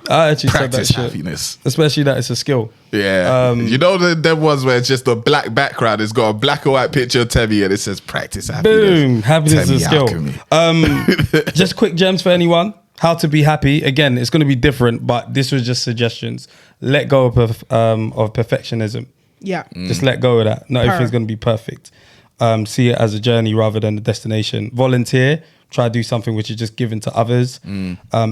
I actually practice said that shit. happiness. Especially that it's a skill. Yeah, you know there was where it's just a black background. It's got a black and white picture of Tebby and it says practice happiness. Boom, happiness Tell is a me how skill. can me. Just quick gems for anyone. How to be happy. Again, it's going to be different, but this was just suggestions. Let go of perfectionism. Yeah. Just let go of that. Not everything's going to be perfect. See it as a journey rather than a destination. Volunteer. Try to do something which is just given to others.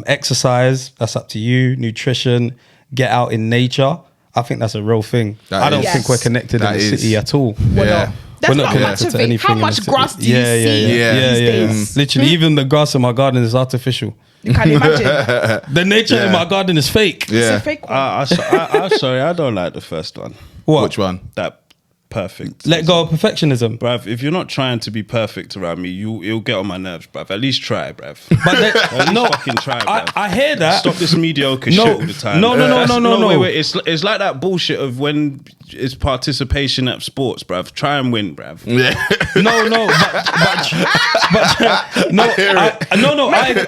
Exercise. That's up to you. Nutrition. Get out in nature. I think that's a real thing. I don't think we're connected in the city at all. Yeah. That's We're not not much connected of to it. anything How in much the city. grass do you see these days? Literally, even the grass in my garden is artificial. You can imagine. The nature in my garden is fake. It's Yeah. a fake one. I'm sorry, I don't like the first one. What? Which one? That perfect. Let go of perfectionism. Bruv, if you're not trying to be perfect around me, you'll get on my nerves, bruv. At least try, bruv. But At least fucking try, bruv. I hear that. Stop this mediocre No. shit all the time. No. Wait. It's like that bullshit of when it's participation at sports, bruv. Try and win, bruv. Yeah.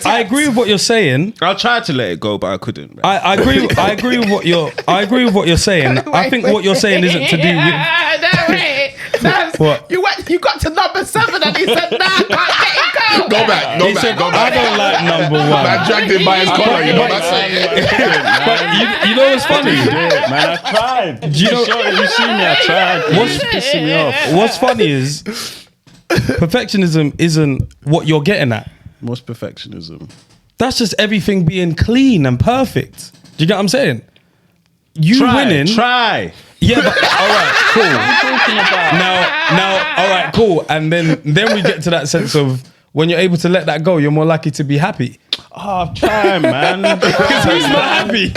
I agree with what you're saying. I tried to let it go, but I couldn't. Bruv. I agree with what you're saying. I think what you're saying isn't to do with what? You got to number 7 and he said, nah, I can't let it go. Go back. He said, I don't like number one. Man dragged him by his collar. You know what I'm saying? But you know what's funny? Man, I tried. Do you know? You see me, I tried. What's pissing me off? What's funny is perfectionism isn't what you're getting at. What's perfectionism? That's just everything being clean and perfect. Do you get what I'm saying? You winning. Try. Yeah, but all right, cool. Now, all right, cool. And then we get to that sense of when you're able to let that go, you're more likely to be happy. Oh, try, man. Because he's not happy.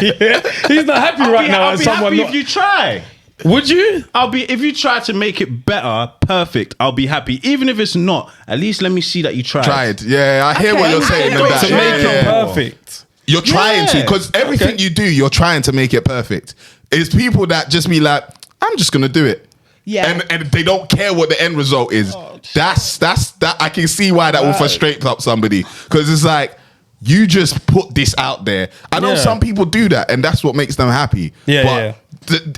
He's not happy right now. I'll As be someone happy not, if you try. would you? If you try to make it better, perfect, I'll be happy. Even if it's not, at least let me see that you tried. Tried. Yeah, I hear what you're saying. To and that. To make Yeah, it yeah. perfect. You're trying to, Yeah. because everything you do, you're trying to make it perfect. It's people that just be like, I'm just gonna do it. Yeah. And they don't care what the end result is. That's that I can see why that will frustrate up somebody. Because it's like, you just put this out there. I know Yeah. some people do that, and that's what makes them happy. Yeah, but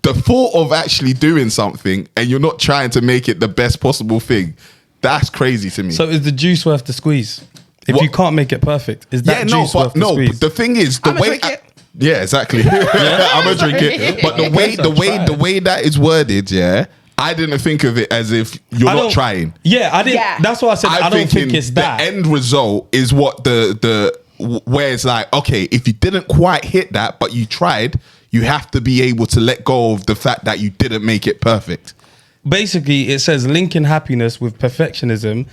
the thought of actually doing something and you're not trying to make it the best possible thing, that's crazy to me. So is the juice worth the squeeze? If What? you can't make it perfect, is that juice worth the squeeze? The thing is, the I'ma way. drink it. Yeah, exactly. I'm gonna drink it. But the way that is worded, yeah, I didn't think of it as if you're I not don't- trying. Yeah, I didn't. Yeah. That's why I said I don't think it's that. The end result is what the where it's like, okay, if you didn't quite hit that, but you tried, you have to be able to let go of the fact that you didn't make it perfect. Basically, it says linking happiness with perfectionism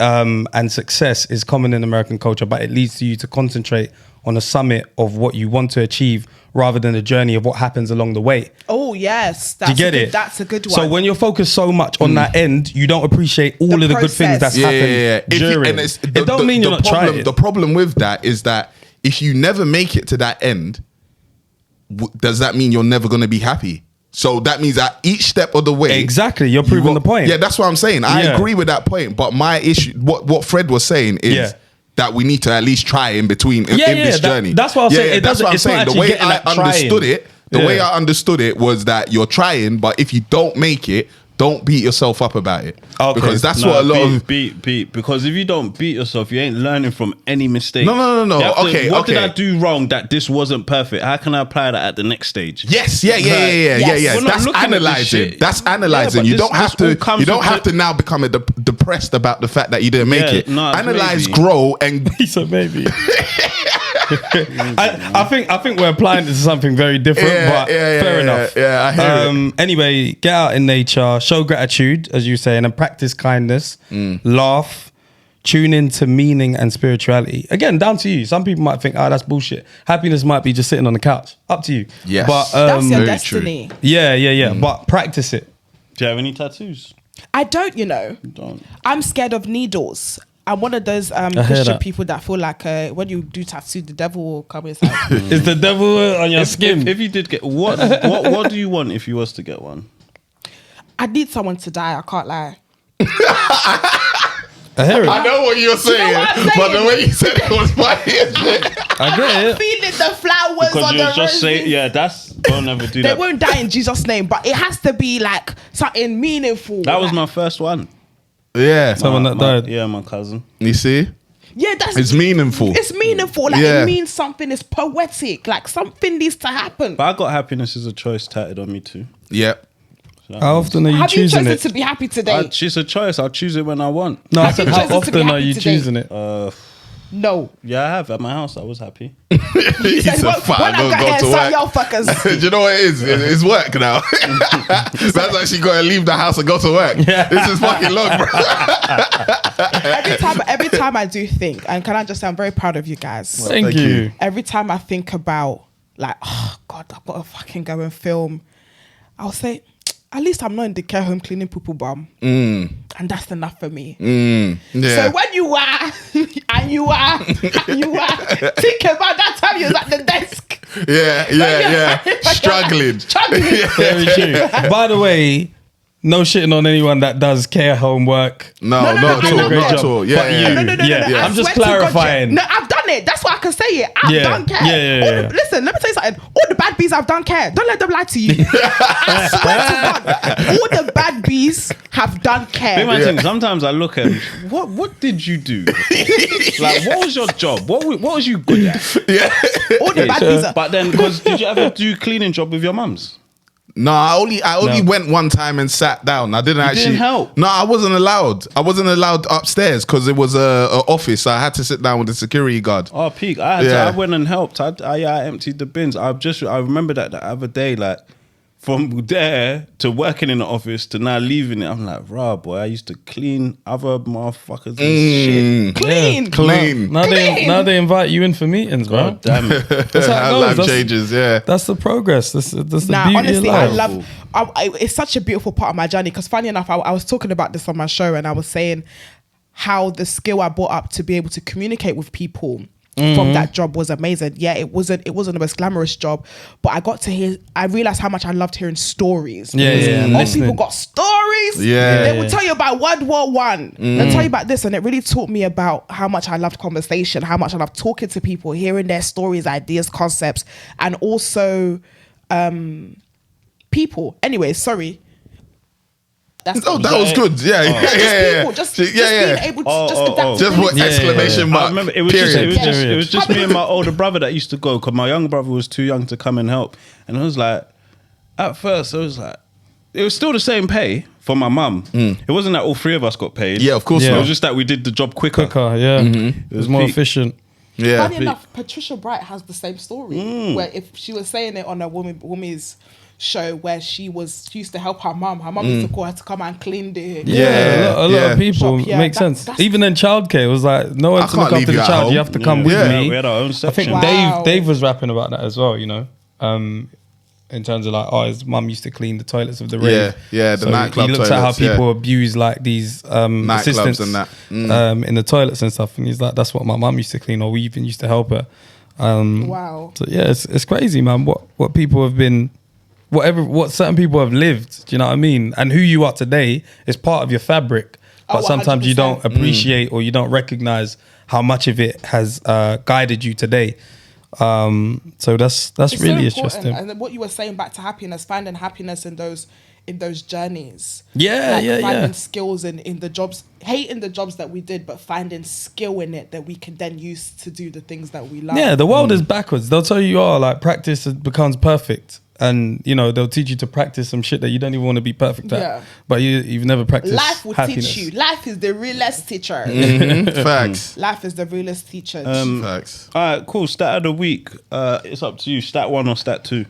and success is common in American culture, but it leads to you to concentrate on a summit of what you want to achieve rather than a journey of what happens along the way. Oh, yes. Do you get it? That's a good one. So when you're focused so much on that end, you don't appreciate all of the good things process. that's happened If you- during. and it's- It don't mean you're not problem, trying. The problem with that is that if you never make it to that end, does that mean you're never going to be happy? So that means at each step of the way, Exactly, you're proving the point. Yeah, that's what I'm saying. I Yeah. agree with that point. But my issue, what Fred was saying is Yeah. that we need to at least try in between in this journey. that's what I'm saying. It that's doesn't- what I'm it's not saying. The actually way getting I at trying. understood it, the Yeah. way I understood it was that you're trying, but if you don't make it, don't beat yourself up about it. Okay. Because that's what a lot of beat. Because if you don't beat yourself, you ain't learning from any mistake. No. You have to- Okay, What did okay. I do wrong that this wasn't perfect? How can I apply that at the next stage? Yes, yeah. We're not That's looking at this analyzing. shit. That's Yeah, analyzing. but You this- don't have this all to. comes You don't with have the- to now become depressed about the fact that you didn't make Yeah, it. no, Analyze, maybe. grow, and He said maybe. I think we're applying this to something very different, but fair enough. Yeah, I hear it. Anyway, get out in nature, show gratitude, as you say, and then practice kindness, laugh, tune into meaning and spirituality. Again, down to you. Some people might think, oh, that's bullshit. Happiness might be just sitting on the couch. Up to you. Yes. But That's your very destiny. yeah. But practice it. Do you have any tattoos? I don't, you know. Don't. I'm scared of needles. I'm one of those hear Christian that. people that feel like when you do tattoo, the devil will come inside. Is the devil on your skin? If you did get what do you want if you was to get one? I need someone to die. I can't lie. I hear it. I know what you're saying, what I'm but the saying? way you said it was funny. Isn't it? I get it. Feeling the flowers Because on you the just roses. say, yeah, that's don't never do They that. won't die in Jesus' name, but it has to be like something meaningful. That was like, my first one. Yeah. Someone that My- died. Yeah, my cousin. You see? yeah, that's It's meaningful. It's meaningful. Like Yeah. it means something. It's poetic. Like something needs to happen. But I got happiness is a choice tatted on me too. Yeah. How often are you Have you choosing chosen it? to be happy today? It's a choice. I'll choose it when I want. No, I Have said you how chosen to be often are happy you today? choosing it? No. Yeah, I have. At my house, I was happy. He Said, said, when "Fine, I go got here, to son, y'all work." fuckers. Do you know what it is? It's work now. That's actually got to leave the house and go to work. This is fucking long, bro. every time I do think, and can I just say I'm very proud of you guys. Thank thank you. you. Every time I think about like, oh God, I've got to fucking go and film, I'll say, at least I'm not in the care home cleaning poo bum. And that's enough for me. Yeah. So when you are and you are think about that time you was at the desk. yeah. Struggling. Very true. By the way, no shitting on anyone that does care homework. No, No, no, not no, at no, all. no, Not no. at all. Yeah, But yeah. you- No. Yeah. I I'm just swear to God, clarifying. no, I've done it. That's why I can say it. I've Yeah. done care. Yeah. Listen, let me tell you something. All the bad bees I've done care. Don't let them lie to you. I swear to God, all the bad bees have done care. Big man thing, sometimes I look at what did you do? Like, what was your job? What was you good at? All the bad bees. But then, because did you ever do cleaning job with your mums? No, I only No. went one time and sat down. I didn't actually help? No, I wasn't allowed. I wasn't allowed upstairs because it was a office. So I had to sit down with the security guard. Oh, peak! I went and helped. I emptied the bins. I remember that the other day, like from there to working in the office to now leaving it. I'm like, rah, boy, I used to clean other motherfuckers and shit. Clean. Clean. Now they invite you in for meetings, bro. God damn it! That's how it How goes. life That's- changes, yeah. That's the progress. That's the Nah, beauty honestly, of I life. love. It's such a beautiful part of my journey because, funny enough, I was talking about this on my show and I was saying how the skill I brought up to be able to communicate with people from that job was amazing. Yeah, it wasn't the most glamorous job, but I realized how much I loved hearing stories. Yeah, Because yeah, most listening. people got stories. Yeah. They will tell you about World War One. They'll tell you about this, and it really taught me about how much I loved conversation, how much I loved talking to people, hearing their stories, ideas, concepts, and also people. Anyway, sorry. That's Oh, that was good. Yeah, yeah, just yeah. people, just being able to adapt. Just what Yeah, exclamation yeah. mark. I remember it was period. just me and my older brother that used to go because my younger brother was too young to come and help, and I was like, at first it was still the same pay for my mum. It wasn't that all three of us got paid. Yeah, of course Yeah. It not. was just that we did the job quicker. Quicker, yeah. It was more peak. efficient. Yeah. Funny enough, Patricia Bright has the same story. Where if she was saying it on a woman's show where she used to help her mum. Her mum used to call her to come and clean the Yeah. a lot of people Shop, yeah, make sense. that's- Even in childcare, it was like no one I to can't look leave after you the at child. home. You have to come Yeah. with Yeah. me. We had our own I think section. Wow. Dave was rapping about that as well. You know, in terms of like, his mum used to clean the toilets of the rave. Yeah, the nightclub He looks at how toilets, yeah. people abuse like these Nightclubs assistants and that. in the toilets and stuff, and he's like, that's what my mum used to clean, or we even used to help her. Wow. So yeah, it's crazy, man. What people have been, what certain people have lived. Do you know what I mean? And who you are today is part of your fabric. But Oh, sometimes you 100%. don't appreciate or you don't recognize how much of it has guided you today. So that's It's really so important. interesting. And then what you were saying back to happiness, finding happiness in those journeys. Yeah, finding yeah. skills in the jobs, hating the jobs that we did, but finding skill in it that we can then use to do the things that we love. Yeah, the world is backwards. They'll tell you, like practice becomes perfect. and you know they'll teach you to practice some shit that you don't even want to be perfect at. Yeah. But you've never practiced. Life will happiness. teach you. Life is the realest teacher. Facts. Life is the realest teacher. Facts. All right, cool. Stat of the week. It's up to you. Stat 1 or stat 2?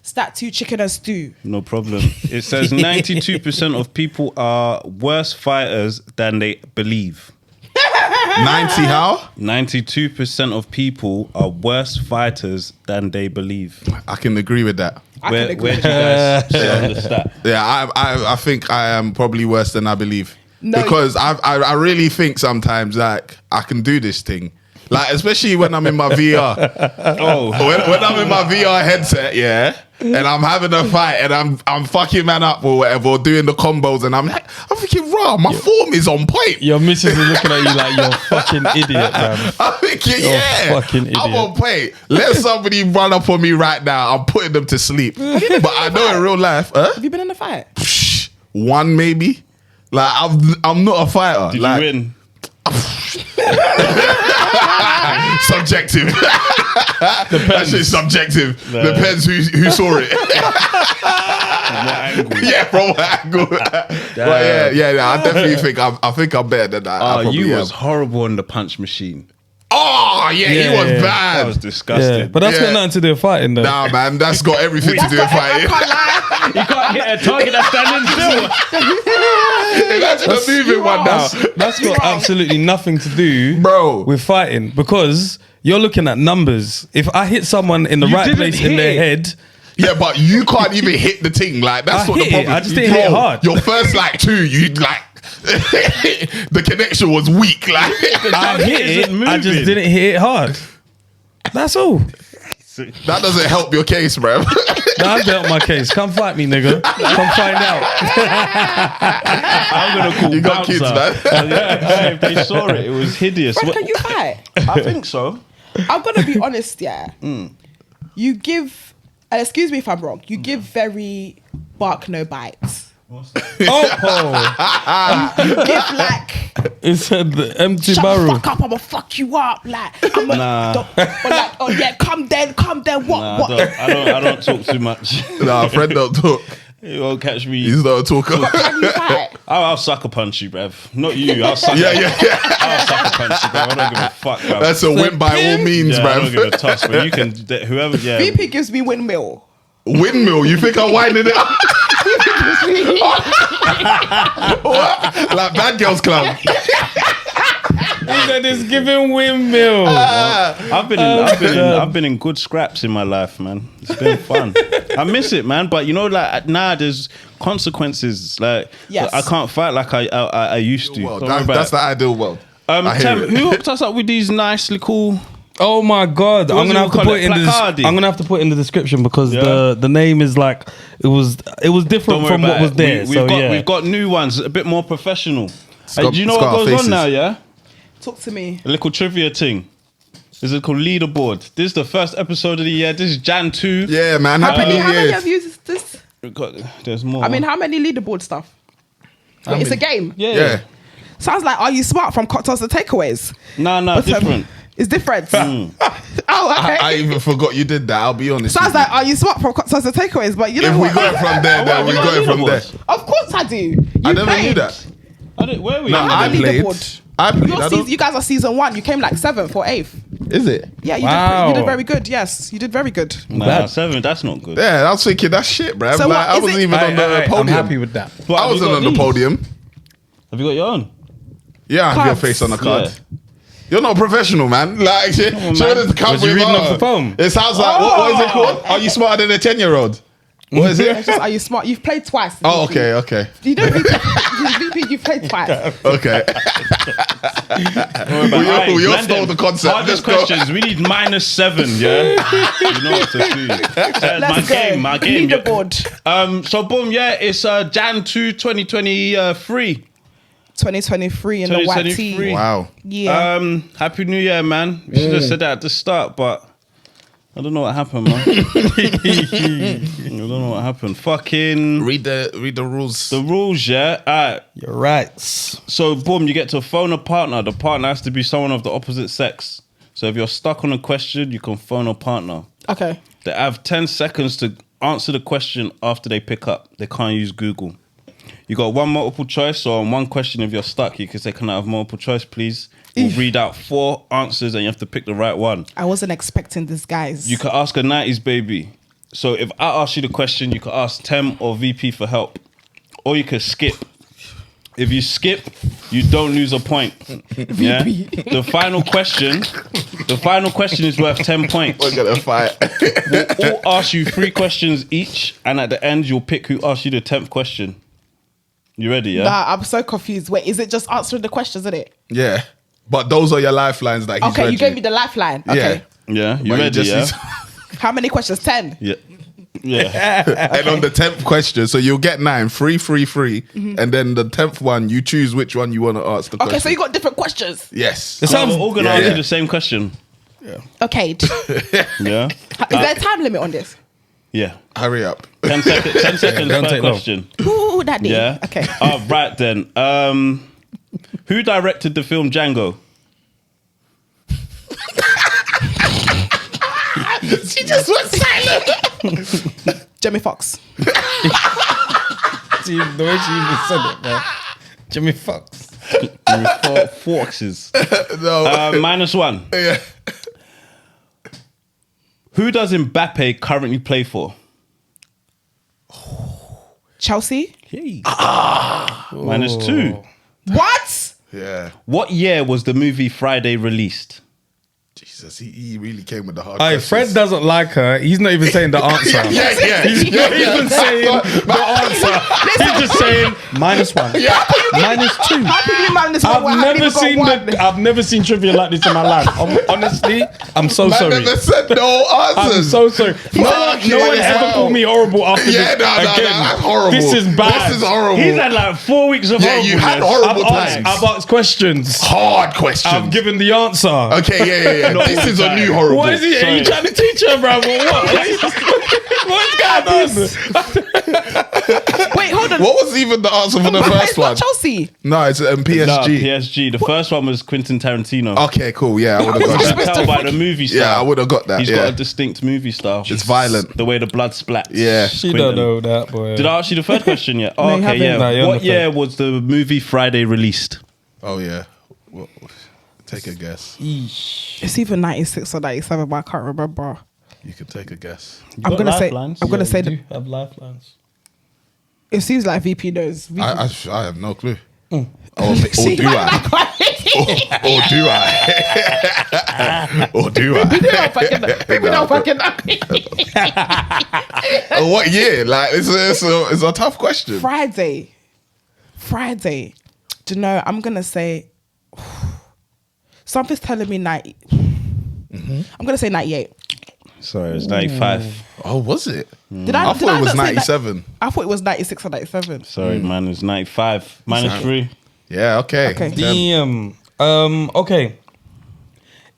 Stat 2, chicken and stew. No problem. It says 92% of people are worse fighters than they believe. 90 how? 92% of people are worse fighters than they believe. I can agree with that. I can agree. Where do you guys sit on the stat? Yeah, I think I am probably worse than I believe. No, because I really think sometimes like I can do this thing. Like especially when I'm in my VR. When I'm in my VR headset, yeah, and I'm having a fight and I'm fucking man up or whatever, or doing the combos, and I'm thinking, raw, my form is on point. Your missus is looking at you like you're a fucking idiot, man. I'm thinking, You're a yeah, fucking idiot. I'm on point. Let somebody run up on me right now. I'm putting them to sleep. But I know in real life, Have you been in a fight? one maybe. Like I'm not a fighter. Did like, you win? Subjective. That shit's subjective. No. Depends who saw it. Yeah, from what angle. But yeah, I definitely think I'm better than that. I Oh, probably you am. was horrible on the punch machine. Oh yeah, he Yeah, was yeah. bad. That was disgusting. Yeah, but that's Yeah. got nothing to do with fighting, though. Nah, man, that's got everything to do with I fighting. can't lie. you can't hit a target that's standing still. Imagine a moving one now. That's got absolutely nothing to do, Bro. with fighting because you're looking at numbers. If I hit someone in the You right didn't place in hit their it. head, Yeah, but you can't even hit the thing. Like that's I what the hit it. problem. I just didn't hit it Bro, hard. Your first like two, you like the connection was weak. Like I hit isn't it. I just moving. didn't hit it hard. That's all. that doesn't help your case, bro. Now I've dealt my case. Come fight me, nigga. Come find out. I'm gonna call You got bouncer. kids, man. Yeah, if they saw it, it was hideous. Fred, can you fight? I think so. I'm gonna be honest, yeah. You give, and excuse me if I'm wrong, you give very bark no bites. Oh, You give like it said the empty shut barrel. the fuck up, I'ma fuck you up. Like I'm a, Nah. but like, oh yeah, come then, what Nah, what? I don't talk too much. Nah, friend don't talk. You won't catch me. He's not a talker. Can you fight? I'll sucker punch you, bruv. Not you. I'll sucker. yeah. I'll sucker punch you, bruv. I don't give a fuck, bruv. That's a win by all means, yeah, I don't give a man. toss, but you can whoever. Yeah. VP gives me windmill. Windmill, you think I'm winding it up? What? Like Bad Girls Club. He said it's giving windmill. I've been in good scraps in my life, man. It's been fun. I miss it, man. But you know, like now there's consequences. Like Yes. I can't fight like I used to. Well, Don't worry that's about the ideal world. it. I hear Tem, it. who hooked us up with these nice little? Oh my god! I'm What gonna have to do you put it in call the. it? Placardi? I'm gonna have to put it in the description because Yeah. the name is like it was different Don't worry from about what was it. there. We've got new ones, a bit more professional. got- Do you know it's got what our goes faces. on now? Yeah, Talk to me. a little trivia thing. This is called Leaderboard. This is the first episode of the year. This is Jan 2. Yeah, man. Happy New How many Year. of you is this? There's more. I mean, how many leaderboard stuff? Wait, it's a game. Yeah. Sounds like Are You Smart from Cocktails and Takeaways. No, But, different. It's different. Oh, okay. I even forgot you did that. I'll be honest. Sounds with you. like Are You Smart from Cocktails and Takeaways, but you know If we what? got it from there, then we got it from there. Of course I do. You I never played. knew that. Where are we? No, at? I the played. leaderboard. I played. You guys are season 1. You came like 7th or 8th. Is it? Yeah, you Wow. did very good. Yes, you did very good. Nah, 7. That's not good. Yeah, I was thinking that shit, bruv. So like, what, I is wasn't it- even on the I'm podium. happy with that. But I have you wasn't got on the these? podium. Have you got your own? Yeah, I have your Cards. face on the card. Yeah. You're not a professional, man. Like, show man. us the cover Was you with reading her. off the phone? It sounds like what is it called? Are you smarter than a 10-year-old? What is It's it? just, Are You Smart? You've played twice. Oh, VP. okay. You know VP, you've played twice. Okay. We all stole the concept. Hardest Let's go. questions. We need -7. Yeah, you know what to do. Let's go. My game. Yeah. Leaderboard. So boom. Yeah, it's Jan 2, 2023. 2023 in the white 2023. tee. Wow. Yeah. Happy New Year, man. We should have said that at the start, but I don't know what happened, man. I don't know what happened. Fucking Read the rules. the rules, yeah. Alright. You're right. So boom, you get to phone a partner. The partner has to be someone of the opposite sex. So if you're stuck on a question, you can phone a partner. Okay. They have 10 seconds to answer the question after they pick up. They can't use Google. You got one multiple choice, so on one question, if you're stuck, you can say, can I have multiple choice, please? We'll read out 4 answers and you have to pick the right one. I wasn't expecting this, guys. You could ask a 90s baby. So if I ask you the question, you could ask Tem or VP for help. Or you could skip. If you skip, you don't lose a point. Yeah. The final question is worth 10 points. We're gonna fight. We'll all ask you 3 questions each, and at the end, you'll pick who asked you the 10th question. You ready? Yeah. Nah, I'm so confused. Wait, is it just answering the questions, isn't it? Yeah, but those are your lifelines that he's Okay, read you gave me the lifeline. Okay. Yeah. You But ready? just Yeah. needs- How many questions? 10. Yeah. Yeah. and on the 10th question, so you'll get 9, 3, 3, 3, Mm-hmm. and then the 10th one, you choose which one you want to ask the question. Okay, so you got different questions. Yes. So we're all gonna Yeah, ask yeah. you the same question. Okay. Is Yeah. there a time limit on this? Yeah. Hurry up. 10 seconds. 10 seconds Don't per take long. question. Ooh, that day. Yeah. Okay. Right then. Who directed the film Django? She just went silent. Jamie Foxx. See, the way she even said it, man. Jimmy Fox. Foxes. No. -1. Yeah. Who does Mbappe currently play for? Chelsea. -2. What? Yeah. What year was the movie Friday released? Jesus, he really came with the hard Hey, questions. Fred doesn't like her. He's not even saying the answer. Yeah. He's not even saying the answer. He's just saying -1, -2. How can you man this one? I've never seen trivia like this in my life. Honestly, I'm so Man sorry. never said no I'm answers. so sorry. No Fucking one ever hell. called me horrible after Yeah, this. no, Again, that's horrible. This is bad. This is horrible. He's had like 4 weeks of Yeah, you had horribleness. horrible I've times. asked questions. Hard questions. I've given the answer. Okay, yeah. Not This all is the a time. new horrible. What is he? Are you Sorry. trying to teach her, bro? What? What's going on? Wait, hold on. What was even the answer for the But first it's not one? Chelsea. No, it's No, PSG. PSG. The first one was Quentin Tarantino. Okay, cool. Yeah, I would have You got can that. tell by the movie style. Yeah, I would have got that. He's Yeah. got a distinct movie style. It's violent. The way the blood splats. Yeah. She don't know that, boy. Did I ask you the third question yet? Oh, No, you okay, haven't. yeah. No, you're on What the year third. was the movie Friday released? Oh yeah. Well, take a guess. It's either 96 or 97, but I can't remember. You can take a guess. I'm gonna say the. have lifelines. It seems like VP knows. VP. I have no clue. Mm. Or do I? Or do I? Or do I? Maybe not fucking up. What year? Like it's a tough question. Friday. Do you know? I'm gonna say something's telling me 90. I'm gonna say 98. Sorry, it's 95. Oh, was it? Did I thought it was not say 97. I thought it was 96 or 97. Sorry, man, it's 95. -3. Yeah. Okay. Okay. Damn. Okay.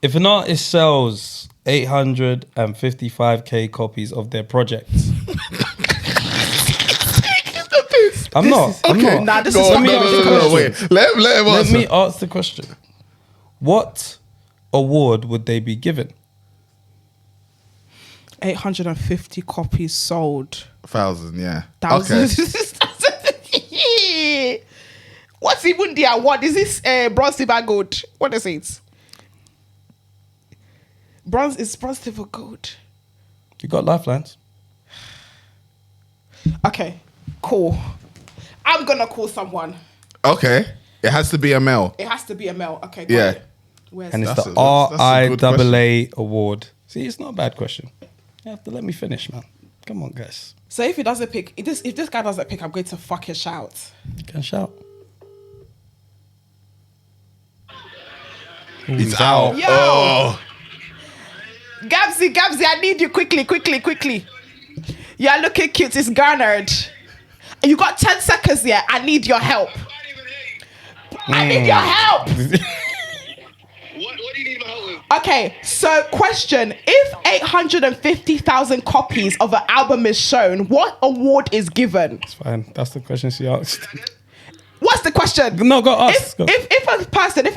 If an artist sells 855k copies of their projects, I'm not. Nah, this Go is on, fucking no, ridiculous. wait. Let him Let answer. me ask the question. What award would they be given? 850 copies sold. 1,000. Yeah. Thousands. What's even the award? Is this bronze, silver, gold? What is it? Bronze is bronze, silver, gold. You got lifelines. Okay, cool. I'm gonna call someone. Okay. It has to be a male. It has to be a male. Okay, Yeah. got it. Where's And it's That's the a- that's a good RIAA award. See, it's not a bad question. You have to let me finish, man. Come on, guys. So if he doesn't pick, if this guy doesn't pick, I'm going to fucking shout. You can shout. It's out. Yo! Oh. Gabsy, I need you quickly. You're looking cute. It's garnered. You got 10 seconds here. I need your help. I need your help. What do you need my help with? Okay, so question. If 850,000 copies of an album is shown, what award is given? It's fine. That's the question she asked. What's the question. No, go ask. If an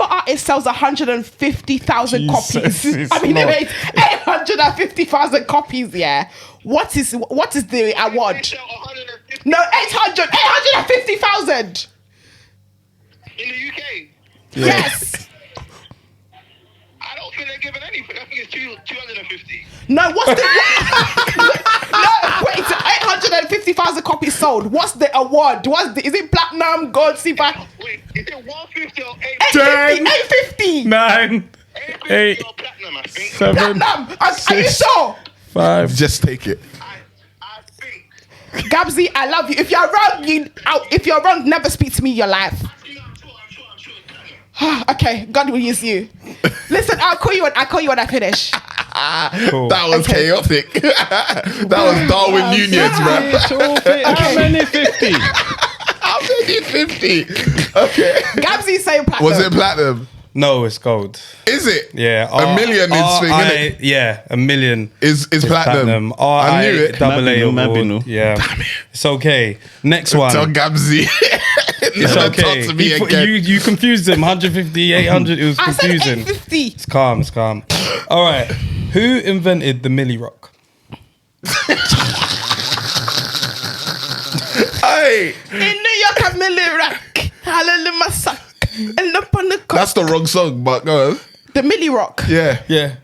artist sells 150,000 copies, Jesus I mean, Lord. wait, 850,000 copies, yeah. What is the award? Sell 150 No, 850,000. in the UK. Yes. I don't think they're giving anything. I think it's 250. No, what's the no? Wait, 850,000 copies sold. What's the award? Is it platinum, gold, silver? Wait, is it 150 or 850. 9, 850 8, or platinum? I think. 7, Platinum. Are you 6. sure? 5. Just take it. I think. Gabsy, I love you. If you're wrong, if you're wrong, never speak to me in your life. I'm sure. Platinum. Okay, God will use you. Listen, I'll call you when I finish. Cool. That was chaotic. That was Darwin Nunez, man. How many 50? How many 50? Okay. Gabsy's saying platinum. Was it platinum? No, it's gold. Is it? Yeah. A million is thing, innit? Yeah, a million. Is platinum. I knew it. Double A Maybe award. no. Yeah. Damn it. It's okay. Next one. Tell Gabsy. It's Never okay. talk to me He- again. you confused him. 150, 800. It was I said confusing. 850. It's calm. It's calm. All right. Who invented the Millie Rock? Hey, In New York, I'm Millie Rock. Hallelujah, suck. And up on the that's the wrong song, but go on. the Millie Rock. Yeah. Yeah.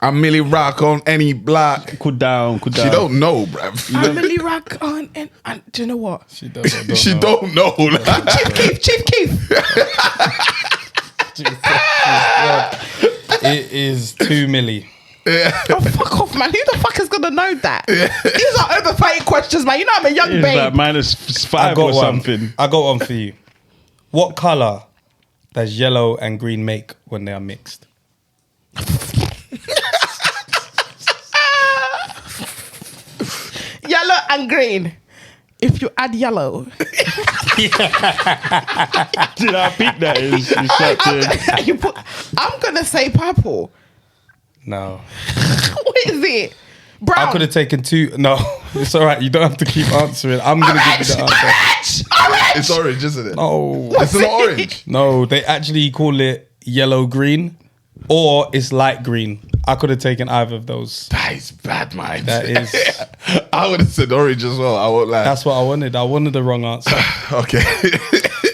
I'm Millie Rock on any block. Cool down. She don't know, bruv. I'm Millie Rock on and do you know what? She doesn't. She don't know. Chief Keef. It is 2 milli. Oh, fuck off, man. Who the fuck is gonna know that? These are over 30 questions, man. You know I'm a young It's babe. like minus I 5 got or one. something. I got one for you. What color does yellow and green make when they are mixed? Yellow and green. If you add yellow, Did I pick that? You shut in. I'm gonna say purple. No. What is it? Brown. I could have taken 2. No, it's all right. You don't have to keep answering. I'm going to give you the answer. Orange. It's orange, isn't it? No. It's not orange. No, they actually call it yellow green or it's light green. I could have taken either of those. That is bad, man. That is. I would have said orange as well. I won't lie. That's what I wanted. I wanted the wrong answer. Okay.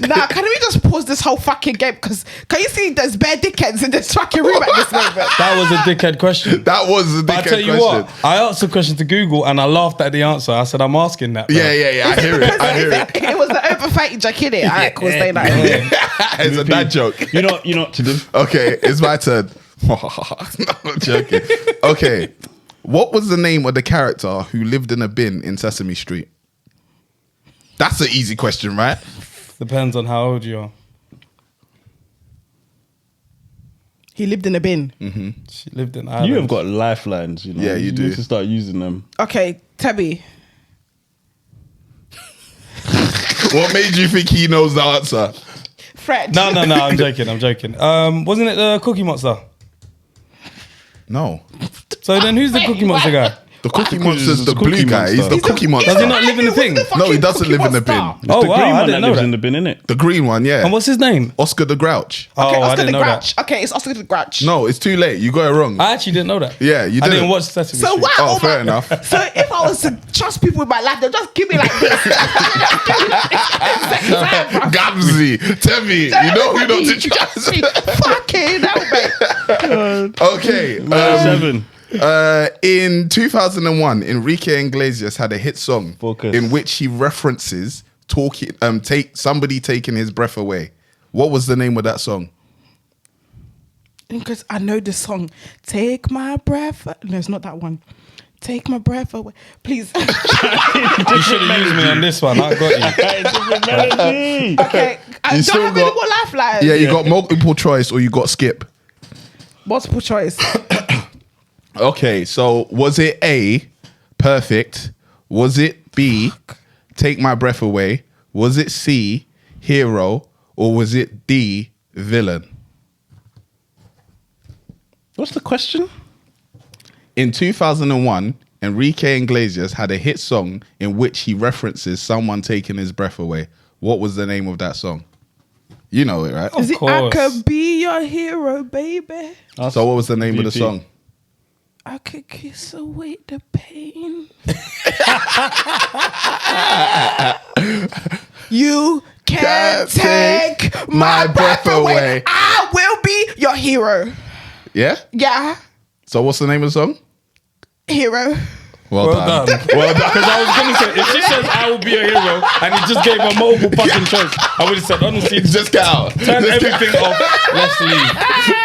Now, can we just pause this whole fucking game? Because can you see there's bare dickheads in this fucking room at this moment? That was a dickhead question. That was a But I dickhead tell you question. what, I asked a question to Google and I laughed at the answer. I said, I'm asking that. bro." Yeah. I hear it. I hear it. It was the over 30 joke, innit? Alright, cool, say that. It's a dad joke. You know what to do. Okay, it's my turn. No, I'm joking. Okay. What was the name of the character who lived in a bin in Sesame Street? That's an easy question, right? Depends on how old you are. He lived in a bin. She lived in Ireland. You have got lifelines, you know. Yeah, you do. need to start using them. Okay, Tebby. What made you think he knows the answer? Fred. No, I'm joking. Wasn't it the Cookie Monster? No. So then who's the Wait, Cookie Monster what? guy? The Cookie Monster's Monster's the the blue Cookie guy. He's the Monster. Cookie Monster. Does he not live in the thing? No, he doesn't live in the bin. Oh, the wow, green I one didn't that know lives that. in the bin, innit? The green one, yeah. And what's his name? Oscar the Grouch. Oh, Okay, I Oscar didn't the know Grouch. that. Okay, it's Oscar the Grouch. No, it's too late. You got it wrong. I actually didn't know that. Yeah, you I didn't. didn't watch Sesame So Street. wow. Oh, fair enough. So if I was to trust people with my life, they'll just give me like this. Gamzy, tell me, you know who not to trust. Fucking hell, mate. Okay. 7. In 2001, Enrique Iglesias had a hit song Focus. in which he references somebody taking his breath away. What was the name of that song? Because I know the song. Take my breath. No, it's not that one. Take my breath away. Please. You should have used me on this one. I got you. Okay. I You don't still have any got- more lifelines. Yeah, you got multiple choice or you got skip. Multiple choice. Okay, so was it A, Perfect? Was it B, Take My Breath Away? Was it C, Hero? Or was it D, Villain? What's the question? In 2001, Enrique Iglesias had a hit song in which he references someone taking his breath away. What was the name of that song? You know it, right? Is it I course. could be your hero, baby? So what was the name of the VP. song? I could kiss away the pain. You can't take my breath away. I will be your hero. Yeah. Yeah, So what's the name of the song? hero. Well, Well done. Well done. Because I was gonna say, if she says I will be a hero, and he just gave her multiple fucking choice, I would have said, honestly, Just get out. turn Just get- everything off. Let's leave.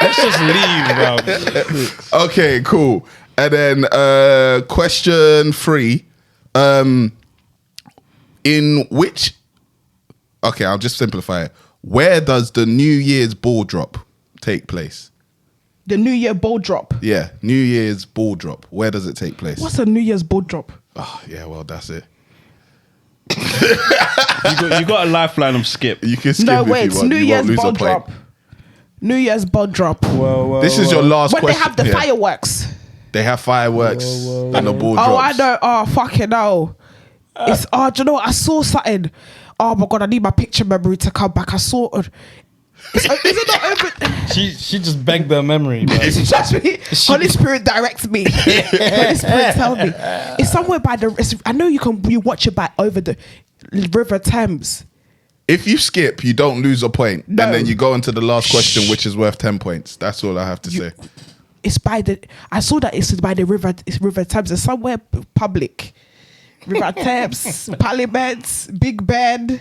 Let's just leave, bro. Okay, cool. And then question 3. In which... Okay, I'll just simplify it. Where does the New Year's ball drop take place? The New Year ball drop. Yeah, New Year's ball drop. Where does it take place? What's a New Year's ball drop? Oh, yeah, well, that's it. You got a lifeline of Skip. You can skip No, if wait, you it's want. New You won't Year's lose a ball point. drop. New Year's ball drop. This is your last When they question. have the Yeah. fireworks. They have fireworks and the ball drops. Oh, I know. Oh, fucking no. It's do you know what? I saw something. Oh my god, I need my picture memory to come back. I saw it. Is it not over? She just begged their memory, bro. Trust me. Holy Spirit directs me. Holy Spirit tell me. It's somewhere by the. I know you watch it by over the River Thames. If you skip, you don't lose a point. No. And then you go into the last question, which is worth 10 points. That's all I have to say. It's by the. I saw that it's by the river. It's River Thames. It's somewhere public. River Thames, Parliament, Big Ben,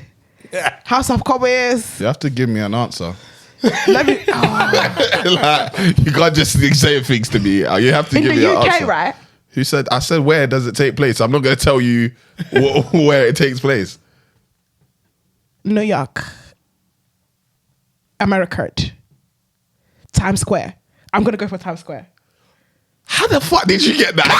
House of Commons. You have to give me an answer. Let me. Oh. Like, you can't just say things to me. You have to In give the me an UK, answer. right? Who said? I said, where does it take place? I'm not going to tell you where it takes place. New York, America, Times Square. I'm gonna go for Times Square. How the fuck did you get that?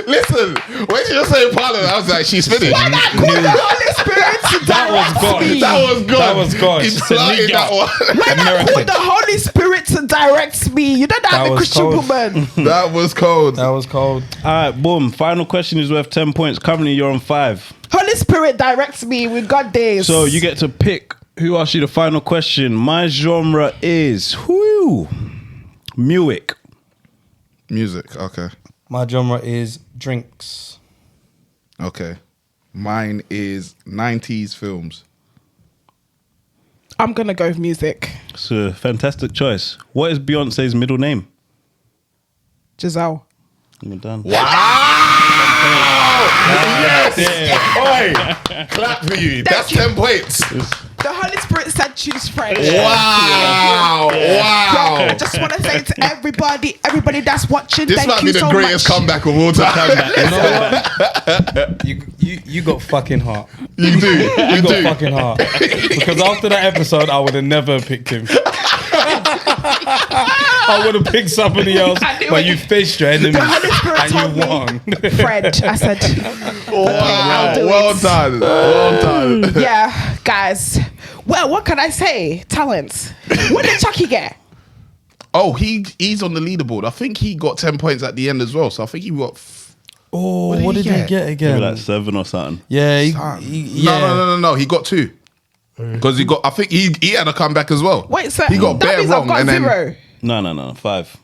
Listen, when she was saying Parliament, I was like, she's finished. When I call the Holy Spirit to That was direct gone. me. That was good. That was gone. He She said, planted "New that York." one. When I call American. the Holy Spirit to direct me, you know that I'm a was Christian cold. woman. That was cold. That was cold. All right, boom. Final question is worth 10 points. Currently, you're on 5. Holy Spirit directs me. We got this. So you get to pick who asked you the final question. My genre is Music. Music. Okay. My genre is drinks. Okay. Mine is 90s films. I'm gonna go with music. It's a fantastic choice. What is Beyonce's middle name? Giselle. I'm done. Yes. Oi. Clap for you. That's 10 points. The Holy Spirit said choose friends. Wow. Wow. I just want to say to everybody that's watching, This thank might you be the so greatest much. comeback of all time. You know what? you got fucking heart. You do. You You got do. fucking heart. Because after that episode, I would have never picked him. I would have picked somebody else, I knew but it. you faced your enemy The Holy Spirit and told you me. won. Fred, I said, Wow. I'll do Well it. done. Well done. yeah, guys. Well, what can I say? Talents. What did Chucky get? Oh, he's on the leaderboard. I think he got 10 points at the end as well. So I think he got. Oh, What did what he did he get? get Maybe again? like 7 or something. Yeah, No. He got 2. Because he got. I think he had a comeback as well. Wait, so he got that bare means wrong I've got and then 0. No. 5.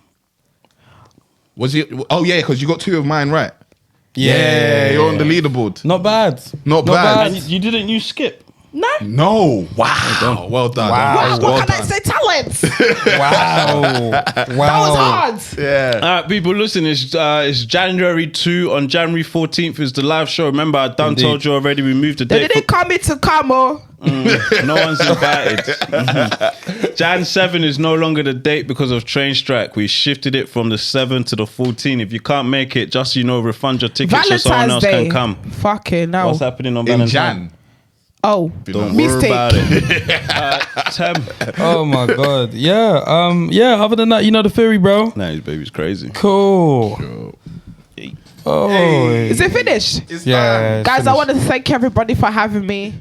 was he? Oh yeah, because you got 2 of mine right. Yeah, You're on the leaderboard. Not bad. Not bad. And you didn't use Skip. No. No. Wow. Well done. Wow. Wow, Well what can I done. say? Talents. Wow. That was hard. Yeah. All right, people, listen. It's January 2. On January 14th is the live show. Remember, I done Indeed. told you already. We moved the They date. didn't call me to come, oh. No one's invited. Jan 7 is no longer the date because of train strike. We shifted it from the 7th to the 14th. If you can't make it, just refund your ticket so someone Valentine's else Day. can come. Fucking no. What's happening on In Valentine's? Jan. Oh, Don't mistake. worry about it. Tem. Oh my god. Yeah. Yeah. Other than that, you know the theory, bro. Nah, his baby's crazy. Cool. Oh. Is it finished? It's Yeah. Guys, I finished. want to thank everybody for having me.